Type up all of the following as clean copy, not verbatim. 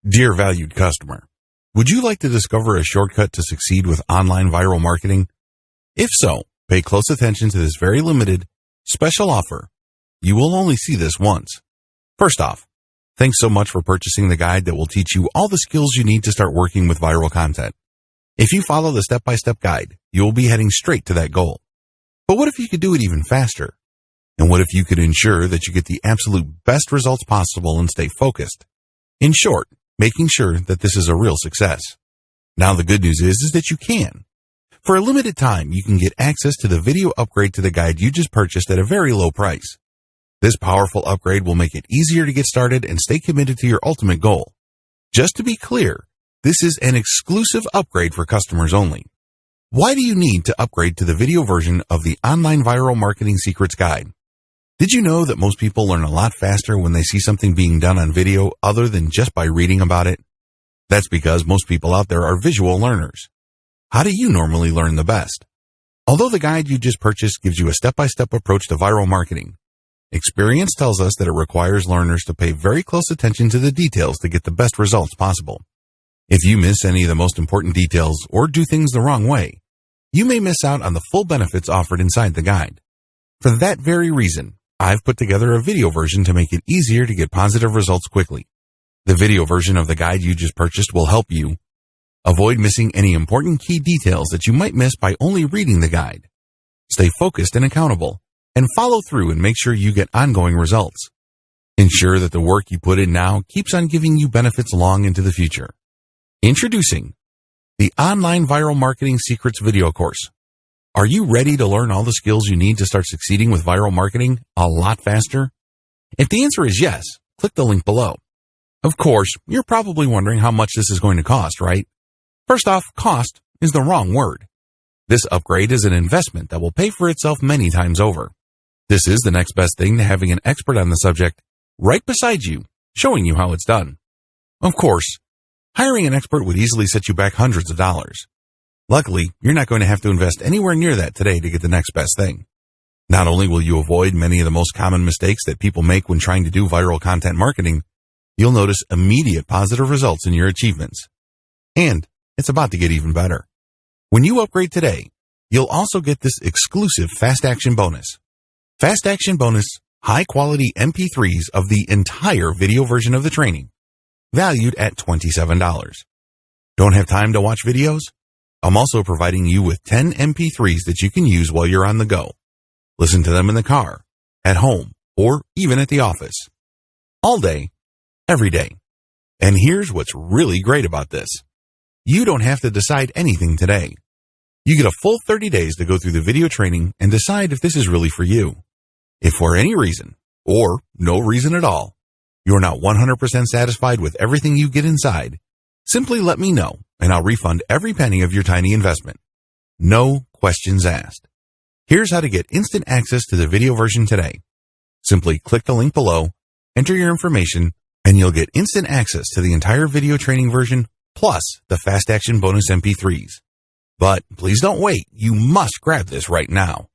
Dear valued customer, would you like to discover a shortcut to succeed with online viral marketing? If so, pay close attention to this very limited, special offer. You will only see this once. First off, thanks so much for purchasing the guide that will teach you all the skills you need to start working with viral content. If you follow the step-by-step guide, you will be heading straight to that goal. But what if you could do it even faster? And what if you could ensure that you get the absolute best results possible and stay focused? In short, making sure that this is a real success. Now the good news is that you can. For a limited time, you can get access to the video upgrade to the guide you just purchased at a very low price. This powerful upgrade will make it easier to get started and stay committed to your ultimate goal. Just to be clear, this is an exclusive upgrade for customers only. Why do you need to upgrade to the video version of the Online Viral Marketing Secrets Guide? Did you know that most people learn a lot faster when they see something being done on video other than just by reading about it? That's because most people out there are visual learners. How do you normally learn the best? Although the guide you just purchased gives you a step-by-step approach to viral marketing, experience tells us that it requires learners to pay very close attention to the details to get the best results possible. If you miss any of the most important details or do things the wrong way, you may miss out on the full benefits offered inside the guide. For that very reason, I've put together a video version to make it easier to get positive results quickly. The video version of the guide you just purchased will help you avoid missing any important key details that you might miss by only reading the guide. Stay focused and accountable, and follow through and make sure you get ongoing results. Ensure that the work you put in now keeps on giving you benefits long into the future. Introducing the Online Viral Marketing Secrets video course. Are you ready to learn all the skills you need to start succeeding with viral marketing a lot faster? If the answer is yes, click the link below. Of course, you're probably wondering how much this is going to cost, right? First off, cost is the wrong word. This upgrade is an investment that will pay for itself many times over. This is the next best thing to having an expert on the subject right beside you, showing you how it's done. Of course, hiring an expert would easily set you back hundreds of dollars. Luckily, you're not going to have to invest anywhere near that today to get the next best thing. Not only will you avoid many of the most common mistakes that people make when trying to do viral content marketing, you'll notice immediate positive results in your achievements. And it's about to get even better. When you upgrade today, you'll also get this exclusive Fast Action bonus. Fast Action bonus, high-quality MP3s of the entire video version of the training, valued at $27. Don't have time to watch videos? I'm also providing you with 10 MP3s that you can use while you're on the go. Listen to them in the car, at home, or even at the office. All day, every day. And here's what's really great about this. You don't have to decide anything today. You get a full 30 days to go through the video training and decide if this is really for you. If for any reason, or no reason at all, you're not 100% satisfied with everything you get inside, simply let me know, and I'll refund every penny of your tiny investment. No questions asked. Here's how to get instant access to the video version today. Simply click the link below, enter your information, and you'll get instant access to the entire video training version, plus the Fast Action bonus MP3s. But please don't wait, you must grab this right now.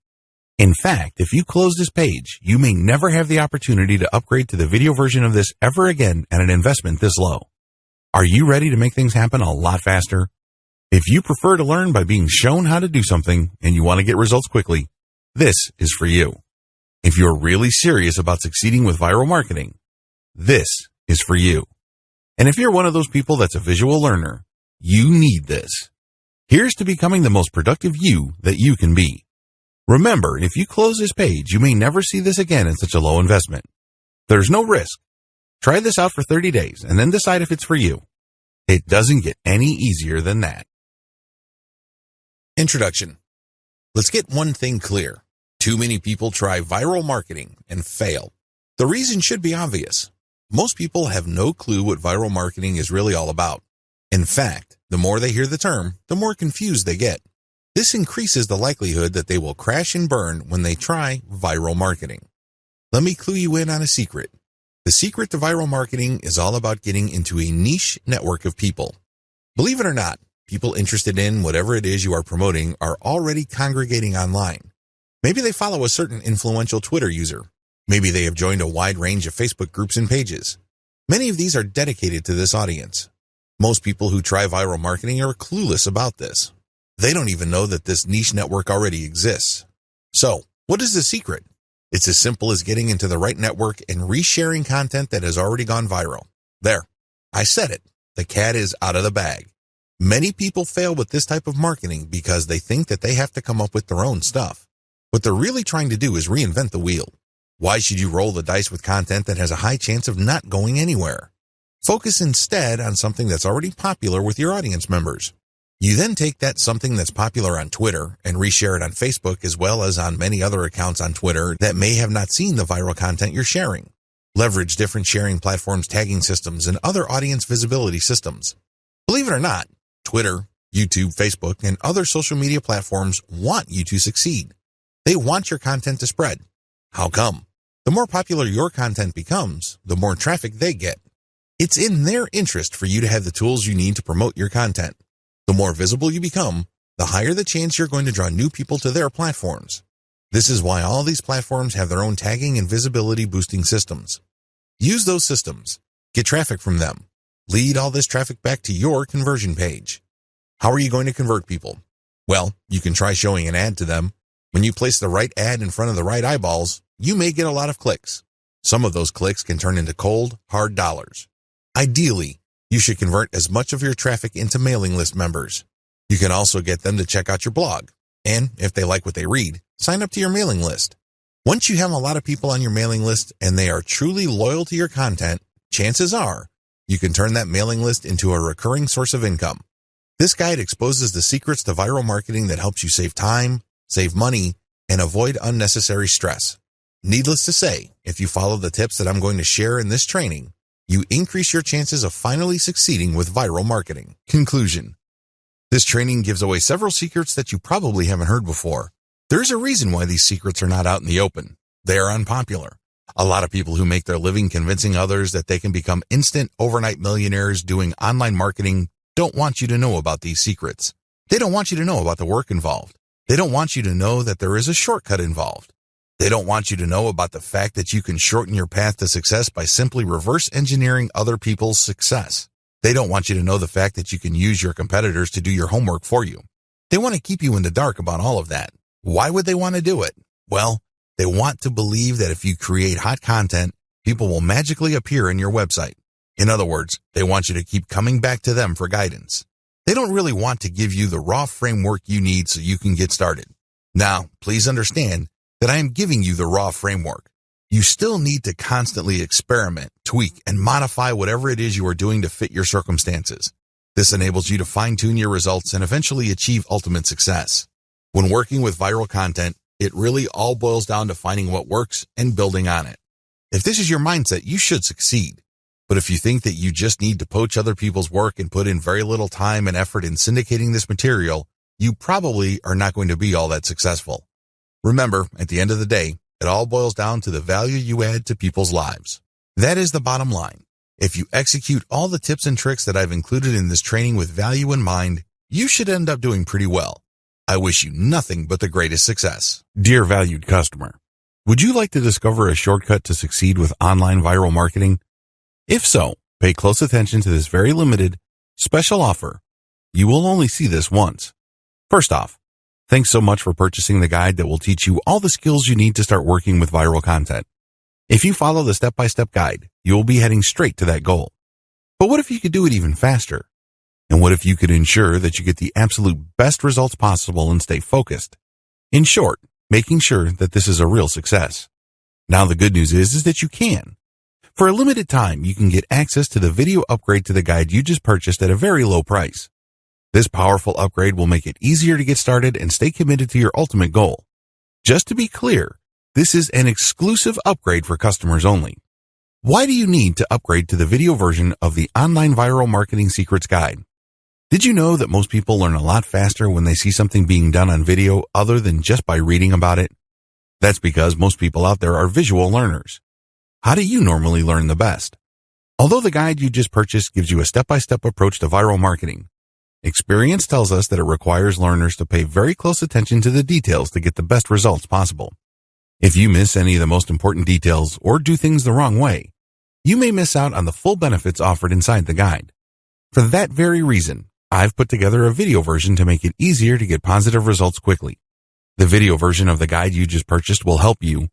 In fact, if you close this page, you may never have the opportunity to upgrade to the video version of this ever again at an investment this low. Are you ready to make things happen a lot faster? If you prefer to learn by being shown how to do something and you want to get results quickly, this is for you. If you're really serious about succeeding with viral marketing, this is for you. And if you're one of those people that's a visual learner, you need this. Here's to becoming the most productive you that you can be. Remember, if you close this page, you may never see this again at such a low investment. There's no risk. Try this out for 30 days and then decide if it's for you. It doesn't get any easier than that. Introduction. Let's get one thing clear. Too many people try viral marketing and fail. The reason should be obvious. Most people have no clue what viral marketing is really all about. In fact, the more they hear the term, the more confused they get. This increases the likelihood that they will crash and burn when they try viral marketing. Let me clue you in on a secret. The secret to viral marketing is all about getting into a niche network of people. Believe it or not, people interested in whatever it is you are promoting are already congregating online. Maybe they follow a certain influential Twitter user. Maybe they have joined a wide range of Facebook groups and pages. Many of these are dedicated to this audience. Most people who try viral marketing are clueless about this. They don't even know that this niche network already exists. So, what is the secret? It's as simple as getting into the right network and resharing content that has already gone viral. There, I said it. The cat is out of the bag. Many people fail with this type of marketing because they think that they have to come up with their own stuff. What they're really trying to do is reinvent the wheel. Why should you roll the dice with content that has a high chance of not going anywhere? Focus instead on something that's already popular with your audience members. You then take that something that's popular on Twitter and reshare it on Facebook as well as on many other accounts on Twitter that may have not seen the viral content you're sharing. Leverage different sharing platforms, tagging systems, and other audience visibility systems. Believe it or not, Twitter, YouTube, Facebook, and other social media platforms want you to succeed. They want your content to spread. How come? The more popular your content becomes, the more traffic they get. It's in their interest for you to have the tools you need to promote your content. The more visible you become, the higher the chance you're going to draw new people to their platforms. This is why all these platforms have their own tagging and visibility boosting systems. Use those systems. Get traffic from them. Lead all this traffic back to your conversion page. How are you going to convert people? Well, you can try showing an ad to them. When you place the right ad in front of the right eyeballs, you may get a lot of clicks. Some of those clicks can turn into cold, hard dollars. Ideally, you should convert as much of your traffic into mailing list members. You can also get them to check out your blog. And if they like what they read, sign up to your mailing list. Once you have a lot of people on your mailing list and they are truly loyal to your content, chances are you can turn that mailing list into a recurring source of income. This guide exposes the secrets to viral marketing that helps you save time, save money, and avoid unnecessary stress. Needless to say, if you follow the tips that I'm going to share in this training, you increase your chances of finally succeeding with viral marketing. Conclusion. This training gives away several secrets that you probably haven't heard before. There's a reason why these secrets are not out in the open. They are unpopular. A lot of people who make their living convincing others that they can become instant overnight millionaires doing online marketing don't want you to know about these secrets. They don't want you to know about the work involved. They don't want you to know that there is a shortcut involved. They don't want you to know about the fact that you can shorten your path to success by simply reverse engineering other people's success. They don't want you to know the fact that you can use your competitors to do your homework for you. They want to keep you in the dark about all of that. Why would they want to do it? Well, they want to believe that if you create hot content, people will magically appear in your website. In other words, they want you to keep coming back to them for guidance. They don't really want to give you the raw framework you need so you can get started. Now, please understand that I am giving you the raw framework. You still need to constantly experiment, tweak, and modify whatever it is you are doing to fit your circumstances. This enables you to fine-tune your results and eventually achieve ultimate success. When working with viral content, it really all boils down to finding what works and building on it. If this is your mindset, you should succeed. But if you think that you just need to poach other people's work and put in very little time and effort in syndicating this material, you probably are not going to be all that successful. Remember, at the end of the day, it all boils down to the value you add to people's lives. That is the bottom line. If you execute all the tips and tricks that I've included in this training with value in mind, you should end up doing pretty well. I wish you nothing but the greatest success. Dear valued customer, would you like to discover a shortcut to succeed with online viral marketing? If so, pay close attention to this very limited, special offer. You will only see this once. First off, thanks so much for purchasing the guide that will teach you all the skills you need to start working with viral content. If you follow the step-by-step guide, you will be heading straight to that goal. But what if you could do it even faster? And what if you could ensure that you get the absolute best results possible and stay focused? In short, making sure that this is a real success. Now the good news is that you can. For a limited time, you can get access to the video upgrade to the guide you just purchased at a very low price. This powerful upgrade will make it easier to get started and stay committed to your ultimate goal. Just to be clear, this is an exclusive upgrade for customers only. Why do you need to upgrade to the video version of the Online Viral Marketing Secrets Guide? Did you know that most people learn a lot faster when they see something being done on video other than just by reading about it? That's because most people out there are visual learners. How do you normally learn the best? Although the guide you just purchased gives you a step-by-step approach to viral marketing, experience tells us that it requires learners to pay very close attention to the details to get the best results possible. If you miss any of the most important details or do things the wrong way, you may miss out on the full benefits offered inside the guide. For that very reason, I've put together a video version to make it easier to get positive results quickly. The video version of the guide you just purchased will help you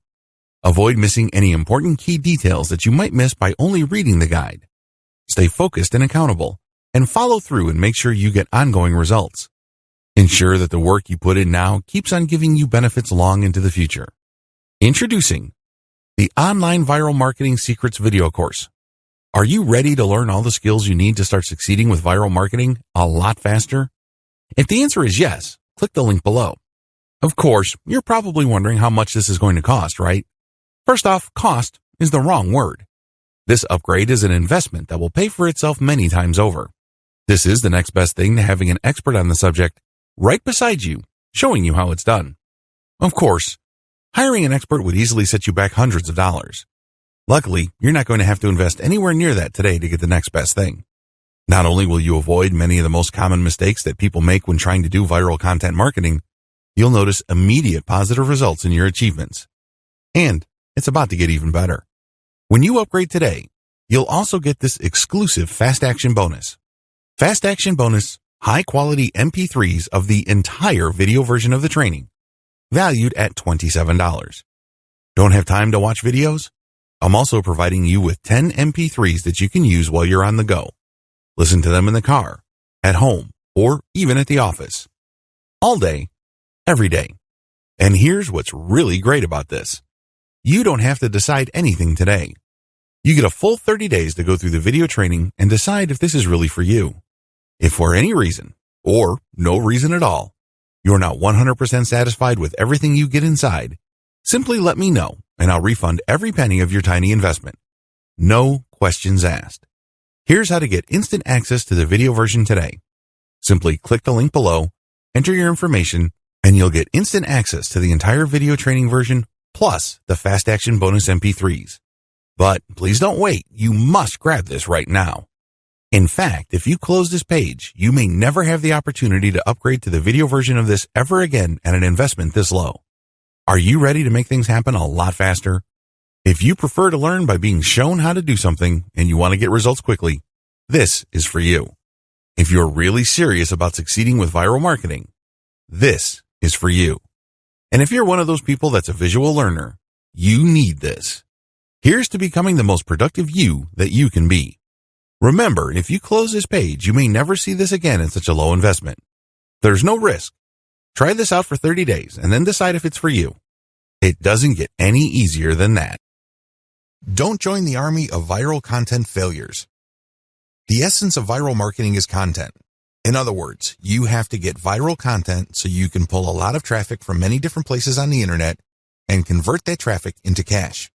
avoid missing any important key details that you might miss by only reading the guide. Stay focused and accountable, and follow through and make sure you get ongoing results. Ensure that the work you put in now keeps on giving you benefits long into the future. Introducing the Online Viral Marketing Secrets video course. Are you ready to learn all the skills you need to start succeeding with viral marketing a lot faster? If the answer is yes, click the link below. Of course, you're probably wondering how much this is going to cost, right? First off, cost is the wrong word. This upgrade is an investment that will pay for itself many times over. This is the next best thing to having an expert on the subject right beside you, showing you how it's done. Of course, hiring an expert would easily set you back hundreds of dollars. Luckily, you're not going to have to invest anywhere near that today to get the next best thing. Not only will you avoid many of the most common mistakes that people make when trying to do viral content marketing, you'll notice immediate positive results in your achievements. And it's about to get even better. When you upgrade today, you'll also get this exclusive Fast Action bonus. Fast Action bonus, high-quality MP3s of the entire video version of the training, valued at $27. Don't have time to watch videos? I'm also providing you with 10 MP3s that you can use while you're on the go. Listen to them in the car, at home, or even at the office. All day, every day. And here's what's really great about this. You don't have to decide anything today. You get a full 30 days to go through the video training and decide if this is really for you. If for any reason, or no reason at all, you're not 100% satisfied with everything you get inside, simply let me know and I'll refund every penny of your tiny investment. No questions asked. Here's how to get instant access to the video version today. Simply click the link below, enter your information, and you'll get instant access to the entire video training version plus the Fast Action bonus MP3s. But please don't wait. You must grab this right now. In fact, if you close this page, you may never have the opportunity to upgrade to the video version of this ever again at an investment this low. Are you ready to make things happen a lot faster? If you prefer to learn by being shown how to do something and you want to get results quickly, this is for you. If you're really serious about succeeding with viral marketing, this is for you. And if you're one of those people that's a visual learner, you need this. Here's to becoming the most productive you that you can be. Remember, if you close this page, you may never see this again at such a low investment. There's no risk. Try this out for 30 days and then decide if it's for you. It doesn't get any easier than that. Don't join the army of viral content failures. The essence of viral marketing is content. In other words, you have to get viral content so you can pull a lot of traffic from many different places on the internet and convert that traffic into cash.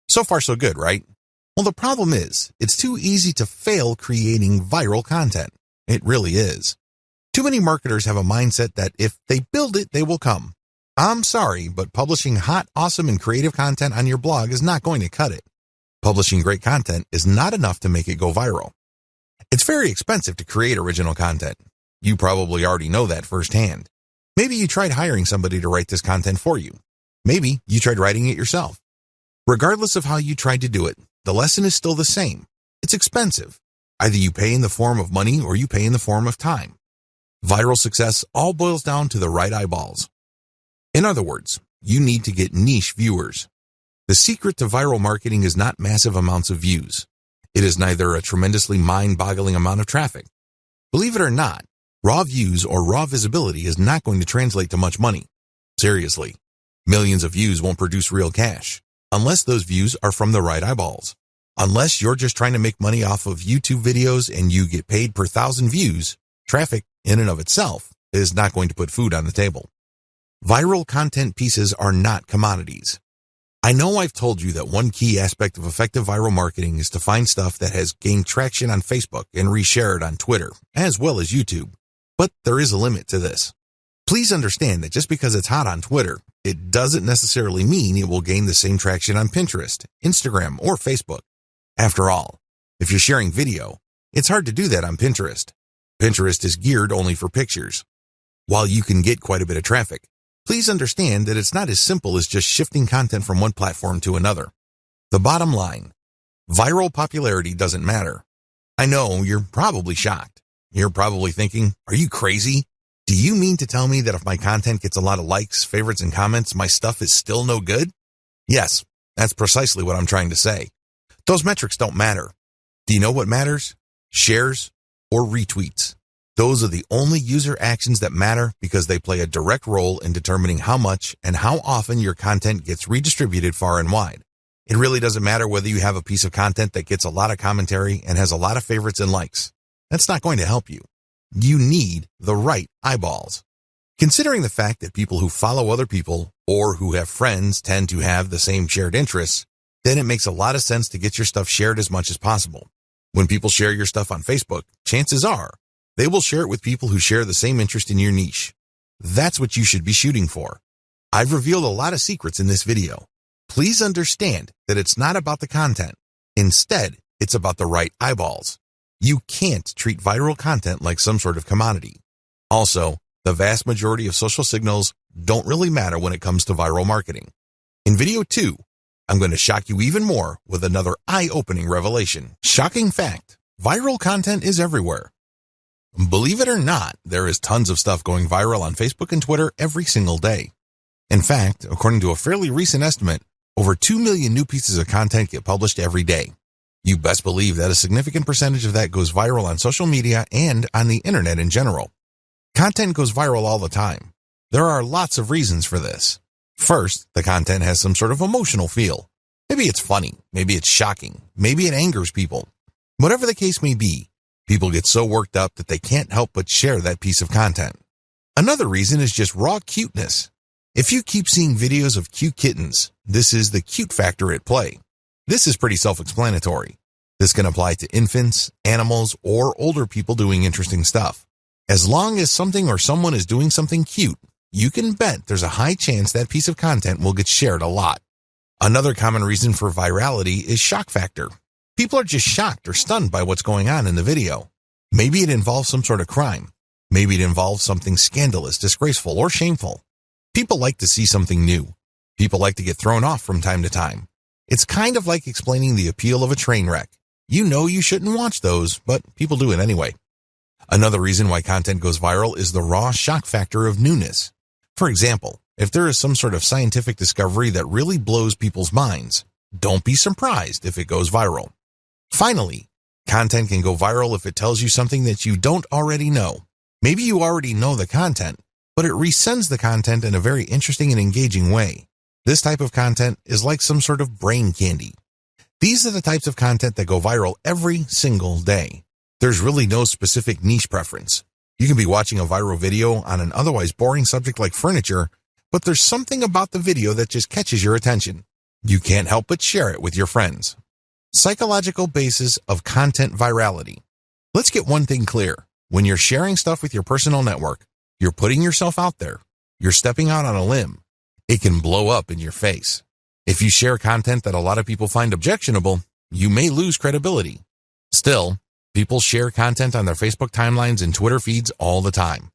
So far, so good, right? Well, the problem is, it's too easy to fail creating viral content. It really is. Too many marketers have a mindset that if they build it, they will come. I'm sorry, but publishing hot, awesome, and creative content on your blog is not going to cut it. Publishing great content is not enough to make it go viral. It's very expensive to create original content. You probably already know that firsthand. Maybe you tried hiring somebody to write this content for you. Maybe you tried writing it yourself. Regardless of how you tried to do it, the lesson is still the same. It's expensive. Either you pay in the form of money or you pay in the form of time. Viral success all boils down to the right eyeballs. In other words, you need to get niche viewers. The secret to viral marketing is not massive amounts of views. It is neither a tremendously mind-boggling amount of traffic. Believe it or not, raw views or raw visibility is not going to translate to much money. Seriously, millions of views won't produce real cash, unless those views are from the right eyeballs. Unless you're just trying to make money off of YouTube videos and you get paid per 1,000 views, traffic in and of itself is not going to put food on the table. Viral content pieces are not commodities. I know I've told you that one key aspect of effective viral marketing is to find stuff that has gained traction on Facebook and reshare it on Twitter, as well as YouTube. But there is a limit to this. Please understand that just because it's hot on Twitter, it doesn't necessarily mean it will gain the same traction on Pinterest, Instagram, or Facebook. After all, if you're sharing video, it's hard to do that on Pinterest. Pinterest is geared only for pictures. While you can get quite a bit of traffic, please understand that it's not as simple as just shifting content from one platform to another. The bottom line, Viral popularity doesn't matter. I know you're probably shocked. You're probably thinking, are you crazy? Do you mean to tell me that if my content gets a lot of likes, favorites, and comments, my stuff is still no good? Yes, that's precisely what I'm trying to say. Those metrics don't matter. Do you know what matters? Shares or retweets. Those are the only user actions that matter because they play a direct role in determining how much and how often your content gets redistributed far and wide. It really doesn't matter whether you have a piece of content that gets a lot of commentary and has a lot of favorites and likes. That's not going to help you. You need the right eyeballs. Considering the fact that people who follow other people or who have friends tend to have the same shared interests, then it makes a lot of sense to get your stuff shared as much as possible. When people share your stuff on Facebook, chances are they will share it with people who share the same interest in your niche. That's what you should be shooting for. I've revealed a lot of secrets in this video. Please understand that it's not about the content. Instead, it's about the right eyeballs. You can't treat viral content like some sort of commodity. Also, the vast majority of social signals don't really matter when it comes to viral marketing. In video 2, I'm going to shock you even more with another eye-opening revelation. Shocking fact, viral content is everywhere. Believe it or not, there is tons of stuff going viral on Facebook and Twitter every single day. In fact, according to a fairly recent estimate, over 2 million new pieces of content get published every day. You best believe that a significant percentage of that goes viral on social media and on the internet in general. Content goes viral all the time. There are lots of reasons for this. First, the content has some sort of emotional feel. Maybe it's funny, maybe it's shocking, maybe it angers people. Whatever the case may be, people get so worked up that they can't help but share that piece of content. Another reason is just raw cuteness. If you keep seeing videos of cute kittens, this is the cute factor at play. This is pretty self-explanatory. This can apply to infants, animals, or older people doing interesting stuff. As long as something or someone is doing something cute, you can bet there's a high chance that piece of content will get shared a lot. Another common reason for virality is shock factor. People are just shocked or stunned by what's going on in the video. Maybe it involves some sort of crime. Maybe it involves something scandalous, disgraceful, or shameful. People like to see something new. People like to get thrown off from time to time. It's kind of like explaining the appeal of a train wreck. You know you shouldn't watch those, but people do it anyway. Another reason why content goes viral is the raw shock factor of newness. For example, if there is some sort of scientific discovery that really blows people's minds, don't be surprised if it goes viral. Finally, content can go viral if it tells you something that you don't already know. Maybe you already know the content, but it resends the content in a very interesting and engaging way. This type of content is like some sort of brain candy. These are the types of content that go viral every single day. There's really no specific niche preference. You can be watching a viral video on an otherwise boring subject like furniture, but there's something about the video that just catches your attention. You can't help but share it with your friends. Psychological basis of content virality. Let's get one thing clear. When you're sharing stuff with your personal network, you're putting yourself out there. You're stepping out on a limb. It can blow up in your face. If you share content that a lot of people find objectionable, you may lose credibility. Still, people share content on their Facebook timelines and Twitter feeds all the time.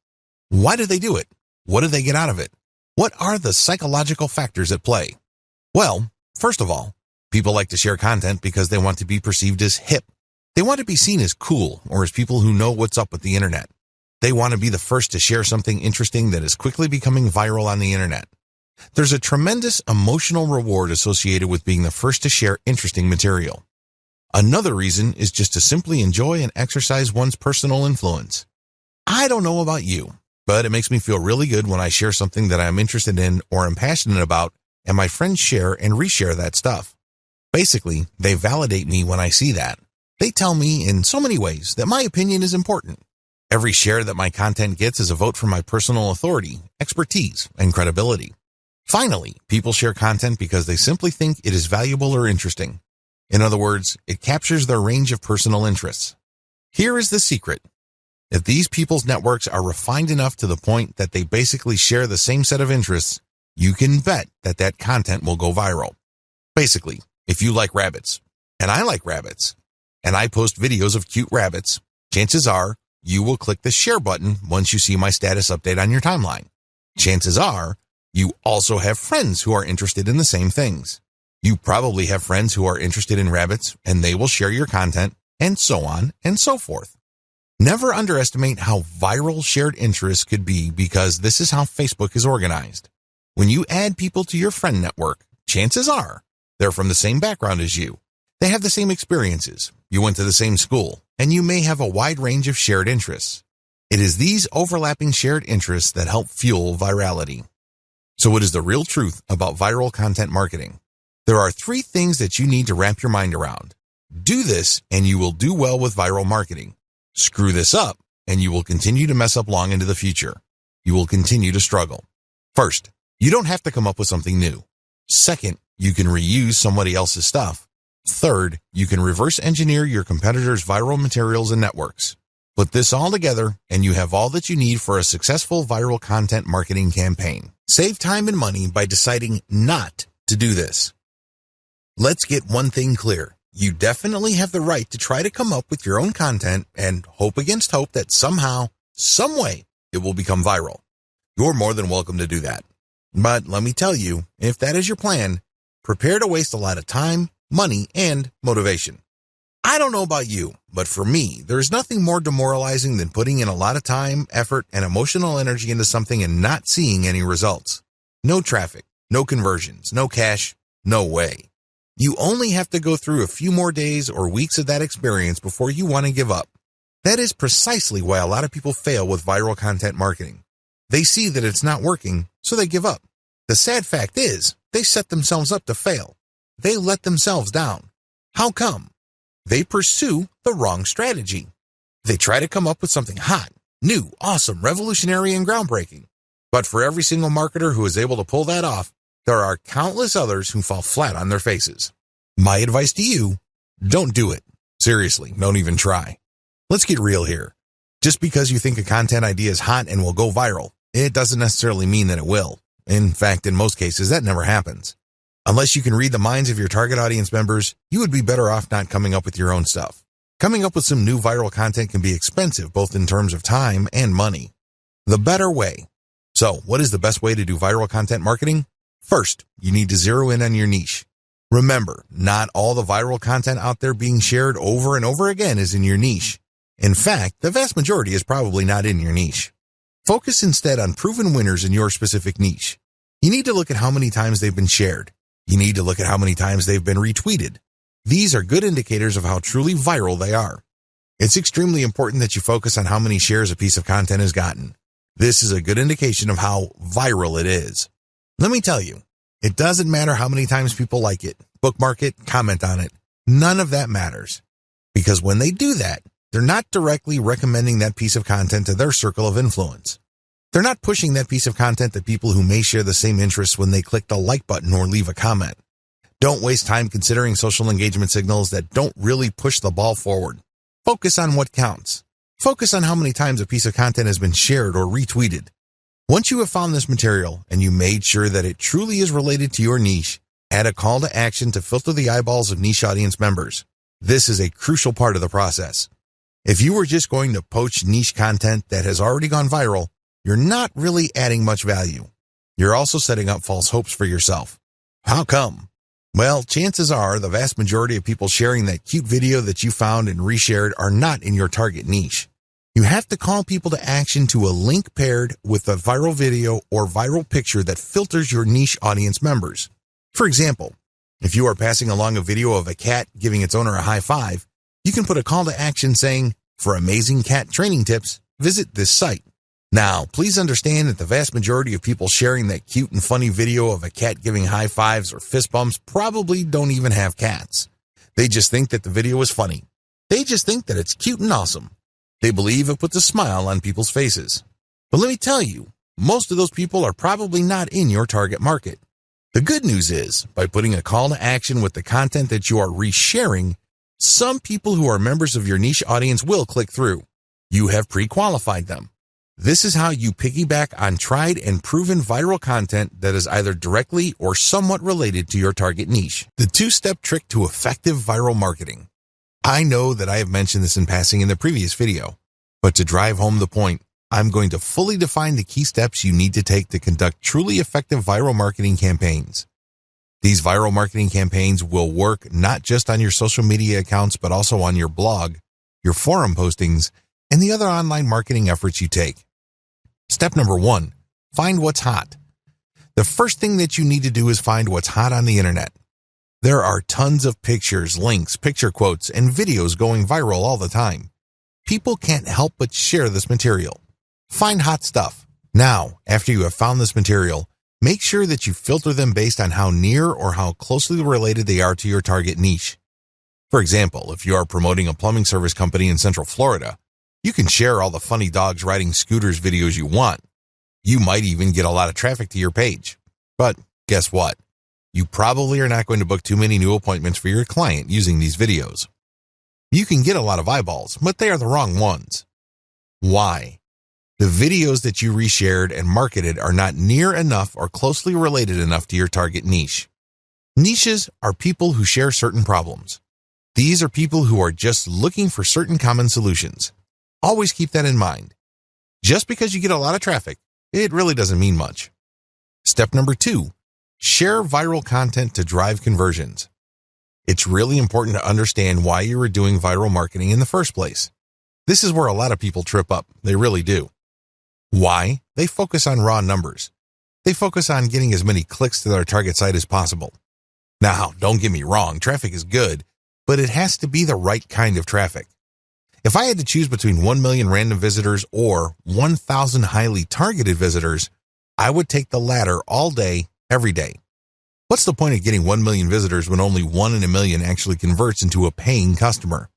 Why do they do it? What do they get out of it? What are the psychological factors at play? Well, first of all, people like to share content because they want to be perceived as hip. They want to be seen as cool or as people who know what's up with the internet. They want to be the first to share something interesting that is quickly becoming viral on the internet. There's a tremendous emotional reward associated with being the first to share interesting material. Another reason is just to simply enjoy and exercise one's personal influence. I don't know about you, but it makes me feel really good when I share something that I'm interested in or am passionate about, and my friends share and reshare that stuff. Basically, they validate me when I see that. They tell me in so many ways that my opinion is important. Every share that my content gets is a vote for my personal authority, expertise, and credibility. Finally, people share content because they simply think it is valuable or interesting. In other words, it captures their range of personal interests. Here is the secret. If these people's networks are refined enough to the point that they basically share the same set of interests, you can bet that that content will go viral. Basically, if you like rabbits, and I like rabbits, and I post videos of cute rabbits, chances are you will click the share button once you see my status update on your timeline. Chances are you also have friends who are interested in the same things. You probably have friends who are interested in rabbits, and they will share your content, and so on and so forth. Never underestimate how viral shared interests could be, because this is how Facebook is organized. When you add people to your friend network, chances are they're from the same background as you. They have the same experiences, you went to the same school, and you may have a wide range of shared interests. It is these overlapping shared interests that help fuel virality. So what is the real truth about viral content marketing? There are 3 things that you need to wrap your mind around. Do this and you will do well with viral marketing. Screw this up and you will continue to mess up long into the future. You will continue to struggle. First, you don't have to come up with something new. Second, you can reuse somebody else's stuff. Third, you can reverse engineer your competitors' viral materials and networks. Put this all together and you have all that you need for a successful viral content marketing campaign. Save time and money by deciding not to do this. Let's get one thing clear. You definitely have the right to try to come up with your own content and hope against hope that somehow, some way, it will become viral. You're more than welcome to do that. But let me tell you, if that is your plan, prepare to waste a lot of time, money, and motivation. I don't know about you, but for me, there's nothing more demoralizing than putting in a lot of time, effort, and emotional energy into something and not seeing any results. No traffic, no conversions, no cash, no way. You only have to go through a few more days or weeks of that experience before you want to give up. That is precisely why a lot of people fail with viral content marketing. They see that it's not working, so they give up. The sad fact is, they set themselves up to fail. They let themselves down. How come? They pursue the wrong strategy. They try to come up with something hot, new, awesome, revolutionary, and groundbreaking. But for every single marketer who is able to pull that off, there are countless others who fall flat on their faces. My advice to you, don't do it. Seriously, don't even try. Let's get real here. Just because you think a content idea is hot and will go viral, it doesn't necessarily mean that it will. In fact, in most cases, that never happens. Unless you can read the minds of your target audience members, you would be better off not coming up with your own stuff. Coming up with some new viral content can be expensive, both in terms of time and money. The better way. So, what is the best way to do viral content marketing? First, you need to zero in on your niche. Remember, not all the viral content out there being shared over and over again is in your niche. In fact, the vast majority is probably not in your niche. Focus instead on proven winners in your specific niche. You need to look at how many times they've been shared. You need to look at how many times they've been retweeted. These are good indicators of how truly viral they are. It's extremely important that you focus on how many shares a piece of content has gotten. This is a good indication of how viral it is. Let me tell you, it doesn't matter how many times people like it, bookmark it, comment on it. None of that matters. Because when they do that, they're not directly recommending that piece of content to their circle of influence. They're not pushing that piece of content to people who may share the same interests when they click the like button or leave a comment. Don't waste time considering social engagement signals that don't really push the ball forward. Focus on what counts. Focus on how many times a piece of content has been shared or retweeted. Once you have found this material and you made sure that it truly is related to your niche, add a call to action to filter the eyeballs of niche audience members. This is a crucial part of the process. If you were just going to poach niche content that has already gone viral, you're not really adding much value. You're also setting up false hopes for yourself. How come? Well, chances are the vast majority of people sharing that cute video that you found and reshared are not in your target niche. You have to call people to action to a link paired with a viral video or viral picture that filters your niche audience members. For example, if you are passing along a video of a cat giving its owner a high five, you can put a call to action saying, "For amazing cat training tips, visit this site." Now, please understand that the vast majority of people sharing that cute and funny video of a cat giving high fives or fist bumps probably don't even have cats. They just think that the video is funny. They just think that it's cute and awesome. They believe it puts a smile on people's faces. But let me tell you, most of those people are probably not in your target market. The good news is, by putting a call to action with the content that you are resharing, some people who are members of your niche audience will click through. You have pre-qualified them. This is how you piggyback on tried and proven viral content that is either directly or somewhat related to your target niche. The two-step trick to effective viral marketing. I know that I have mentioned this in passing in the previous video, but to drive home the point, I'm going to fully define the key steps you need to take to conduct truly effective viral marketing campaigns. These viral marketing campaigns will work not just on your social media accounts, but also on your blog, your forum postings, and the other online marketing efforts you take. Step number 1, find what's hot. The first thing that you need to do is find what's hot on the internet. There are tons of pictures, links, picture quotes, and videos going viral all the time. People can't help but share this material. Find hot stuff. Now, after you have found this material, make sure that you filter them based on how near or how closely related they are to your target niche. For example, if you are promoting a plumbing service company in Central Florida, you can share all the funny dogs riding scooters videos you want. You might even get a lot of traffic to your page. But guess what? You probably are not going to book too many new appointments for your client using these videos. You can get a lot of eyeballs, but they are the wrong ones. Why? The videos that you reshared and marketed are not near enough or closely related enough to your target niche. Niches are people who share certain problems. These are people who are just looking for certain common solutions. Always keep that in mind. Just because you get a lot of traffic, it really doesn't mean much. Step number 2, share viral content to drive conversions. It's really important to understand why you are doing viral marketing in the first place. This is where a lot of people trip up. They really do. Why? They focus on raw numbers. They focus on getting as many clicks to their target site as possible. Now, don't get me wrong, traffic is good, but it has to be the right kind of traffic. If I had to choose between 1 million random visitors or 1,000 highly targeted visitors, I would take the latter all day, every day. What's the point of getting 1 million visitors when only 1 in a million actually converts into a paying customer?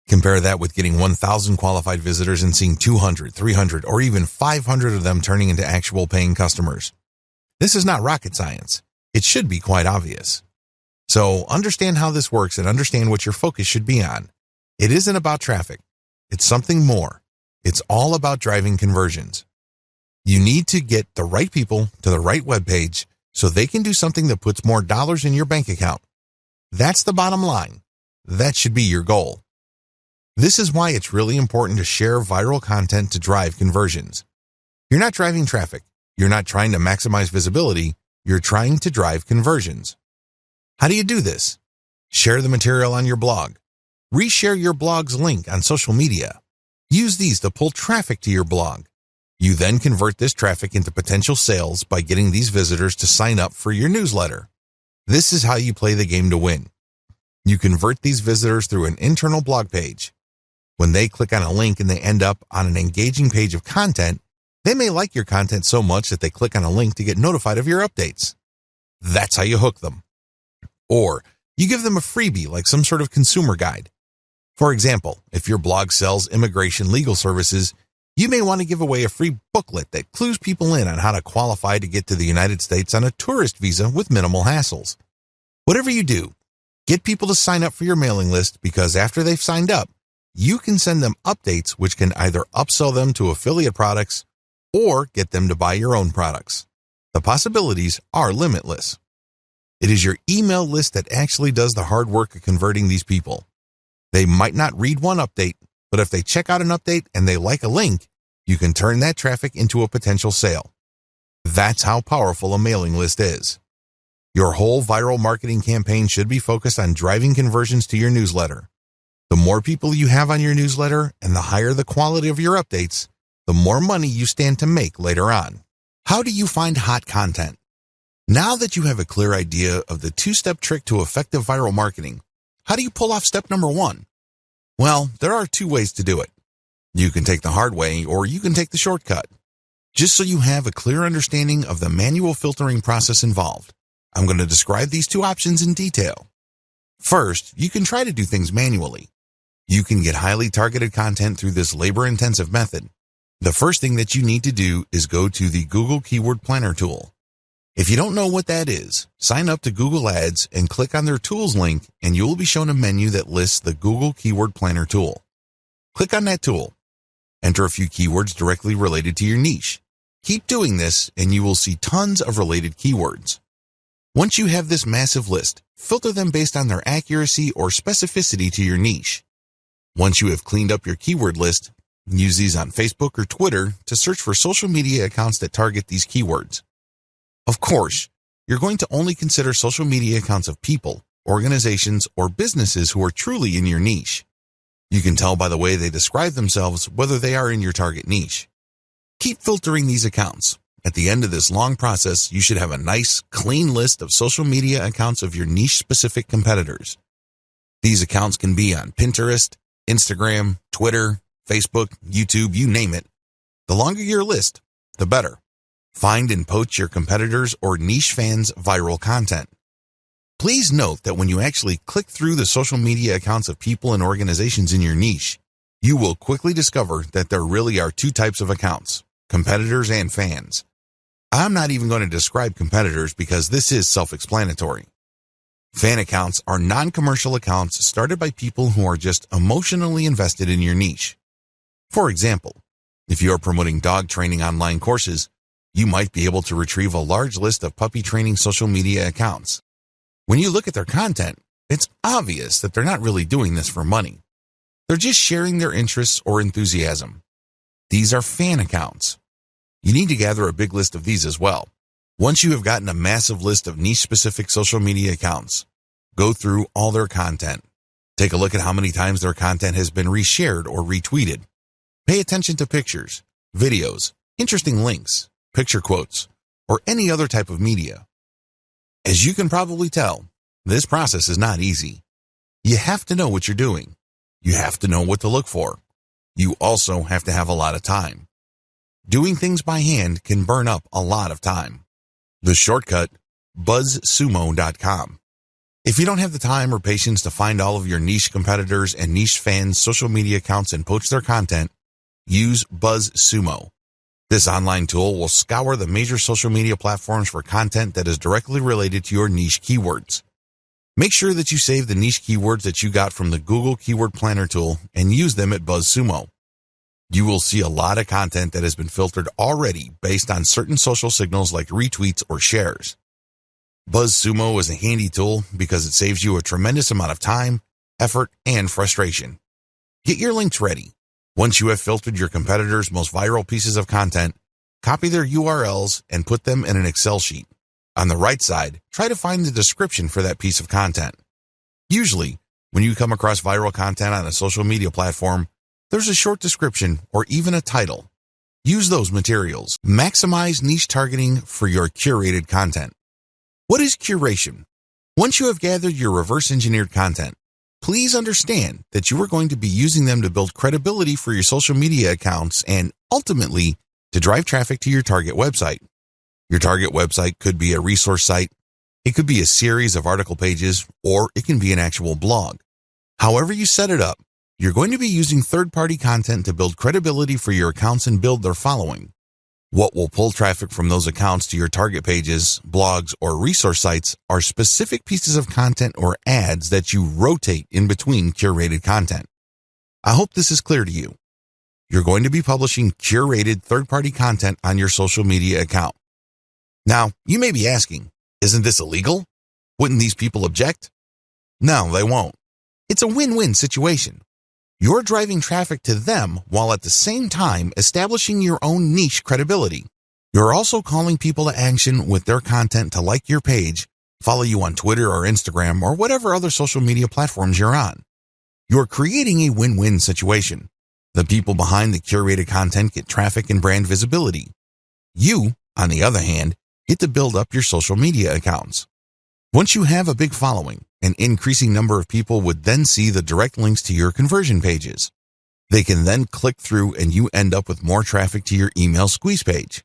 Compare that with getting 1,000 qualified visitors and seeing 200, 300, or even 500 of them turning into actual paying customers. This is not rocket science. It should be quite obvious. So understand how this works and understand what your focus should be on. It isn't about traffic. It's something more. It's all about driving conversions. You need to get the right people to the right webpage so they can do something that puts more dollars in your bank account. That's the bottom line. That should be your goal. This is why it's really important to share viral content to drive conversions. You're not driving traffic. You're not trying to maximize visibility. You're trying to drive conversions. How do you do this? Share the material on your blog. Reshare your blog's link on social media. Use these to pull traffic to your blog. You then convert this traffic into potential sales by getting these visitors to sign up for your newsletter. This is how you play the game to win. You convert these visitors through an internal blog page. When they click on a link and they end up on an engaging page of content, they may like your content so much that they click on a link to get notified of your updates. That's how you hook them. Or you give them a freebie like some sort of consumer guide. For example, if your blog sells immigration legal services, you may want to give away a free booklet that clues people in on how to qualify to get to the United States on a tourist visa with minimal hassles. Whatever you do, get people to sign up for your mailing list because after they've signed up, you can send them updates which can either upsell them to affiliate products or get them to buy your own products. The possibilities are limitless. It is your email list that actually does the hard work of converting these people. They might not read one update, but if they check out an update and they like a link, you can turn that traffic into a potential sale. That's how powerful a mailing list is. Your whole viral marketing campaign should be focused on driving conversions to your newsletter. The more people you have on your newsletter and the higher the quality of your updates, the more money you stand to make later on. How do you find hot content? Now that you have a clear idea of the 2-step trick to effective viral marketing, how do you pull off step number 1? Well, there are 2 ways to do it. You can take the hard way or you can take the shortcut. Just so you have a clear understanding of the manual filtering process involved, I'm going to describe these 2 options in detail. First, you can try to do things manually. You can get highly targeted content through this labor-intensive method. The first thing that you need to do is go to the Google Keyword Planner tool. If you don't know what that is, sign up to Google Ads and click on their tools link and you will be shown a menu that lists the Google Keyword Planner tool. Click on that tool. Enter a few keywords directly related to your niche. Keep doing this and you will see tons of related keywords. Once you have this massive list, filter them based on their accuracy or specificity to your niche. Once you have cleaned up your keyword list, use these on Facebook or Twitter to search for social media accounts that target these keywords. Of course, you're going to only consider social media accounts of people, organizations, or businesses who are truly in your niche. You can tell by the way they describe themselves whether they are in your target niche. Keep filtering these accounts. At the end of this long process, you should have a nice, clean list of social media accounts of your niche-specific competitors. These accounts can be on Pinterest, Instagram, Twitter, Facebook, YouTube, you name it. The longer your list, the better. Find and poach your competitors' or niche fans' viral content. Please note that when you actually click through the social media accounts of people and organizations in your niche, you will quickly discover that there really are two types of accounts, competitors and fans. I'm not even going to describe competitors because this is self-explanatory. Fan accounts are non-commercial accounts started by people who are just emotionally invested in your niche. For example, if you are promoting dog training online courses, you might be able to retrieve a large list of puppy training social media accounts. When you look at their content, it's obvious that they're not really doing this for money. They're just sharing their interests or enthusiasm. These are fan accounts. You need to gather a big list of these as well. Once you have gotten a massive list of niche-specific social media accounts, go through all their content. Take a look at how many times their content has been reshared or retweeted. Pay attention to pictures, videos, interesting links, picture quotes, or any other type of media. As you can probably tell, this process is not easy. You have to know what you're doing. You have to know what to look for. You also have to have a lot of time. Doing things by hand can burn up a lot of time. The shortcut, buzzsumo.com. If you don't have the time or patience to find all of your niche competitors and niche fans' social media accounts and poach their content, use BuzzSumo. This online tool will scour the major social media platforms for content that is directly related to your niche keywords. Make sure that you save the niche keywords that you got from the Google Keyword Planner tool and use them at BuzzSumo. You will see a lot of content that has been filtered already based on certain social signals like retweets or shares. BuzzSumo is a handy tool because it saves you a tremendous amount of time, effort, and frustration. Get your links ready. Once you have filtered your competitors' most viral pieces of content, copy their URLs and put them in an Excel sheet. On the right side, try to find the description for that piece of content. Usually, when you come across viral content on a social media platform, there's a short description or even a title. Use those materials. Maximize niche targeting for your curated content. What is curation? Once you have gathered your reverse-engineered content, please understand that you are going to be using them to build credibility for your social media accounts and, ultimately, to drive traffic to your target website. Your target website could be a resource site, it could be a series of article pages, or it can be an actual blog. However you set it up, you're going to be using third-party content to build credibility for your accounts and build their following. What will pull traffic from those accounts to your target pages, blogs, or resource sites are specific pieces of content or ads that you rotate in between curated content. I hope this is clear to you. You're going to be publishing curated third-party content on your social media account. Now, you may be asking, isn't this illegal? Wouldn't these people object? No, they won't. It's a win-win situation. You're driving traffic to them while at the same time establishing your own niche credibility. You're also calling people to action with their content to like your page, follow you on Twitter or Instagram or whatever other social media platforms you're on. You're creating a win-win situation. The people behind the curated content get traffic and brand visibility. You, on the other hand, get to build up your social media accounts. Once you have a big following, an increasing number of people would then see the direct links to your conversion pages. They can then click through and you end up with more traffic to your email squeeze page.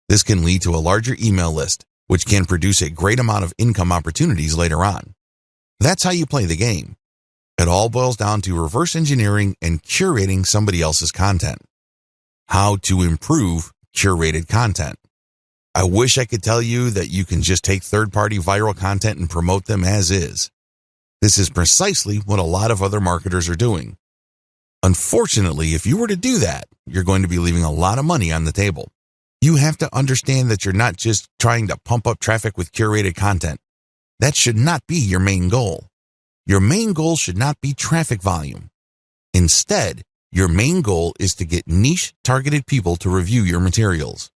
This can lead to a larger email list, which can produce a great amount of income opportunities later on. That's how you play the game. It all boils down to reverse engineering and curating somebody else's content. How to improve curated content. I wish I could tell you that you can just take third-party viral content and promote them as is. This is precisely what a lot of other marketers are doing. Unfortunately, if you were to do that, you're going to be leaving a lot of money on the table. You have to understand that you're not just trying to pump up traffic with curated content. That should not be your main goal. Your main goal should not be traffic volume. Instead, your main goal is to get niche targeted people to review your materials.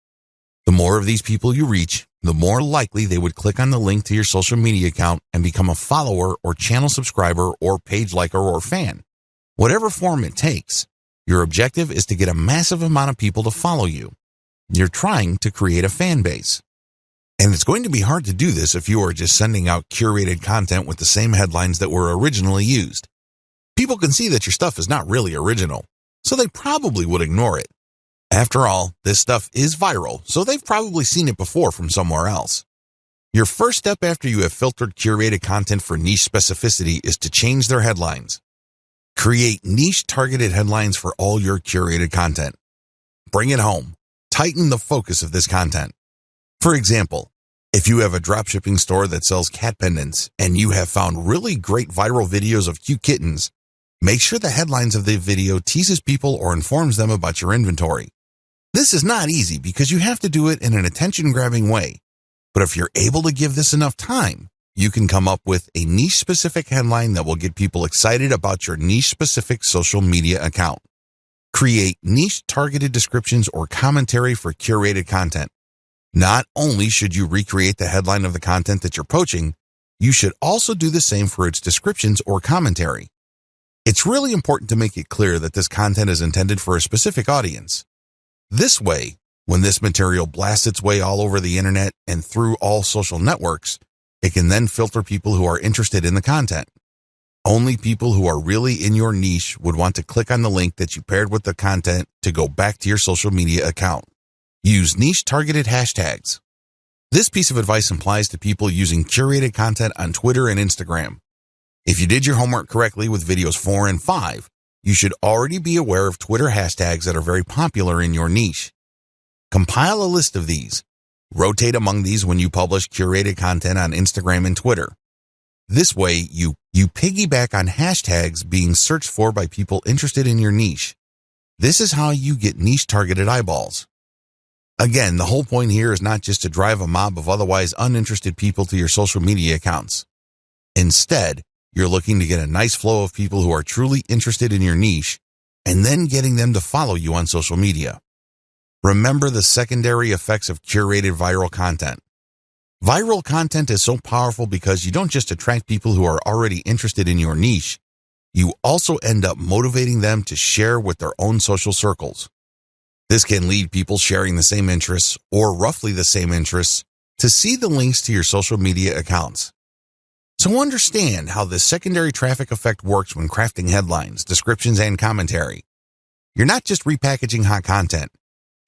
The more of these people you reach, the more likely they would click on the link to your social media account and become a follower or channel subscriber or page liker or fan. Whatever form it takes, your objective is to get a massive amount of people to follow you. You're trying to create a fan base. And it's going to be hard to do this if you are just sending out curated content with the same headlines that were originally used. People can see that your stuff is not really original, so they probably would ignore it. After all, this stuff is viral, so they've probably seen it before from somewhere else. Your first step after you have filtered curated content for niche specificity is to change their headlines. Create niche targeted headlines for all your curated content. Bring it home. Tighten the focus of this content. For example, if you have a dropshipping store that sells cat pendants and you have found really great viral videos of cute kittens, make sure the headlines of the video teases people or informs them about your inventory. This is not easy because you have to do it in an attention-grabbing way. But if you're able to give this enough time, you can come up with a niche-specific headline that will get people excited about your niche-specific social media account. Create niche-targeted descriptions or commentary for curated content. Not only should you recreate the headline of the content that you're poaching, you should also do the same for its descriptions or commentary. It's really important to make it clear that this content is intended for a specific audience. This way, when this material blasts its way all over the internet and through all social networks, it can then filter people who are interested in the content. Only people who are really in your niche would want to click on the link that you paired with the content to go back to your social media account. Use niche-targeted hashtags. This piece of advice applies to people using curated content on Twitter and Instagram. If you did your homework correctly with videos 4 and 5, you should already be aware of Twitter hashtags that are very popular in your niche. Compile a list of these. Rotate among these when you publish curated content on Instagram and Twitter. This way, you piggyback on hashtags being searched for by people interested in your niche. This is how you get niche-targeted eyeballs. Again, the whole point here is not just to drive a mob of otherwise uninterested people to your social media accounts. Instead, you're looking to get a nice flow of people who are truly interested in your niche and then getting them to follow you on social media. Remember the secondary effects of curated viral content. Viral content is so powerful because you don't just attract people who are already interested in your niche, you also end up motivating them to share with their own social circles. This can lead people sharing the same interests or roughly the same interests to see the links to your social media accounts. So understand how this secondary traffic effect works when crafting headlines, descriptions, and commentary. You're not just repackaging hot content.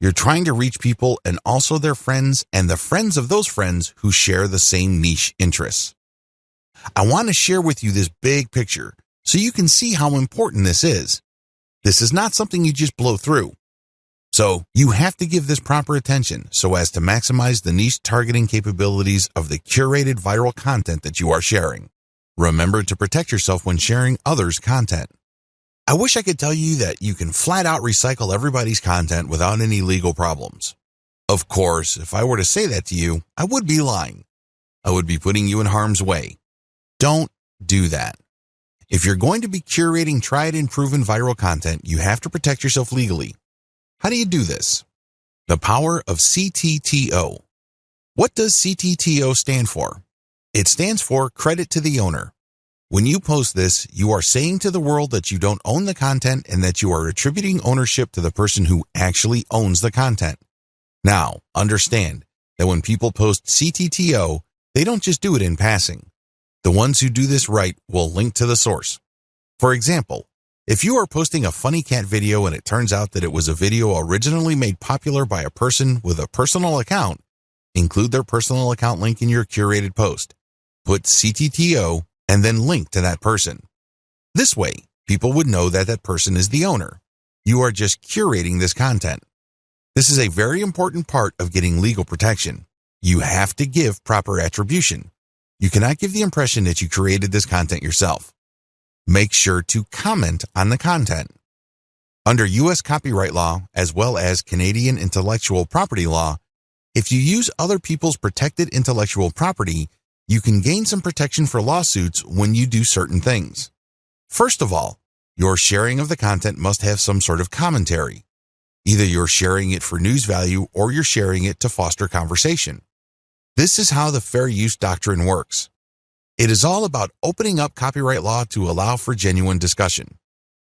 You're trying to reach people and also their friends and the friends of those friends who share the same niche interests. I want to share with you this big picture so you can see how important this is. This is not something you just blow through. So you have to give this proper attention so as to maximize the niche targeting capabilities of the curated viral content that you are sharing. Remember to protect yourself when sharing others' content. I wish I could tell you that you can flat out recycle everybody's content without any legal problems. Of course, if I were to say that to you, I would be lying. I would be putting you in harm's way. Don't do that. If you're going to be curating tried and proven viral content, you have to protect yourself legally. How do you do this? The power of CTTO. What does CTTO stand for? It stands for credit to the owner. When you post this, you are saying to the world that you don't own the content and that you are attributing ownership to the person who actually owns the content. Now, understand that when people post CTTO, they don't just do it in passing. The ones who do this right will link to the source. For example, if you are posting a funny cat video and it turns out that it was a video originally made popular by a person with a personal account, include their personal account link in your curated post. Put CTTO and then link to that person. This way, people would know that that person is the owner. You are just curating this content. This is a very important part of getting legal protection. You have to give proper attribution. You cannot give the impression that you created this content yourself. Make sure to comment on the content. Under U.S. copyright law, as well as Canadian intellectual property law, if you use other people's protected intellectual property, you can gain some protection for lawsuits when you do certain things. First of all, your sharing of the content must have some sort of commentary. Either you're sharing it for news value or you're sharing it to foster conversation. This is how the fair use doctrine works. It is all about opening up copyright law to allow for genuine discussion.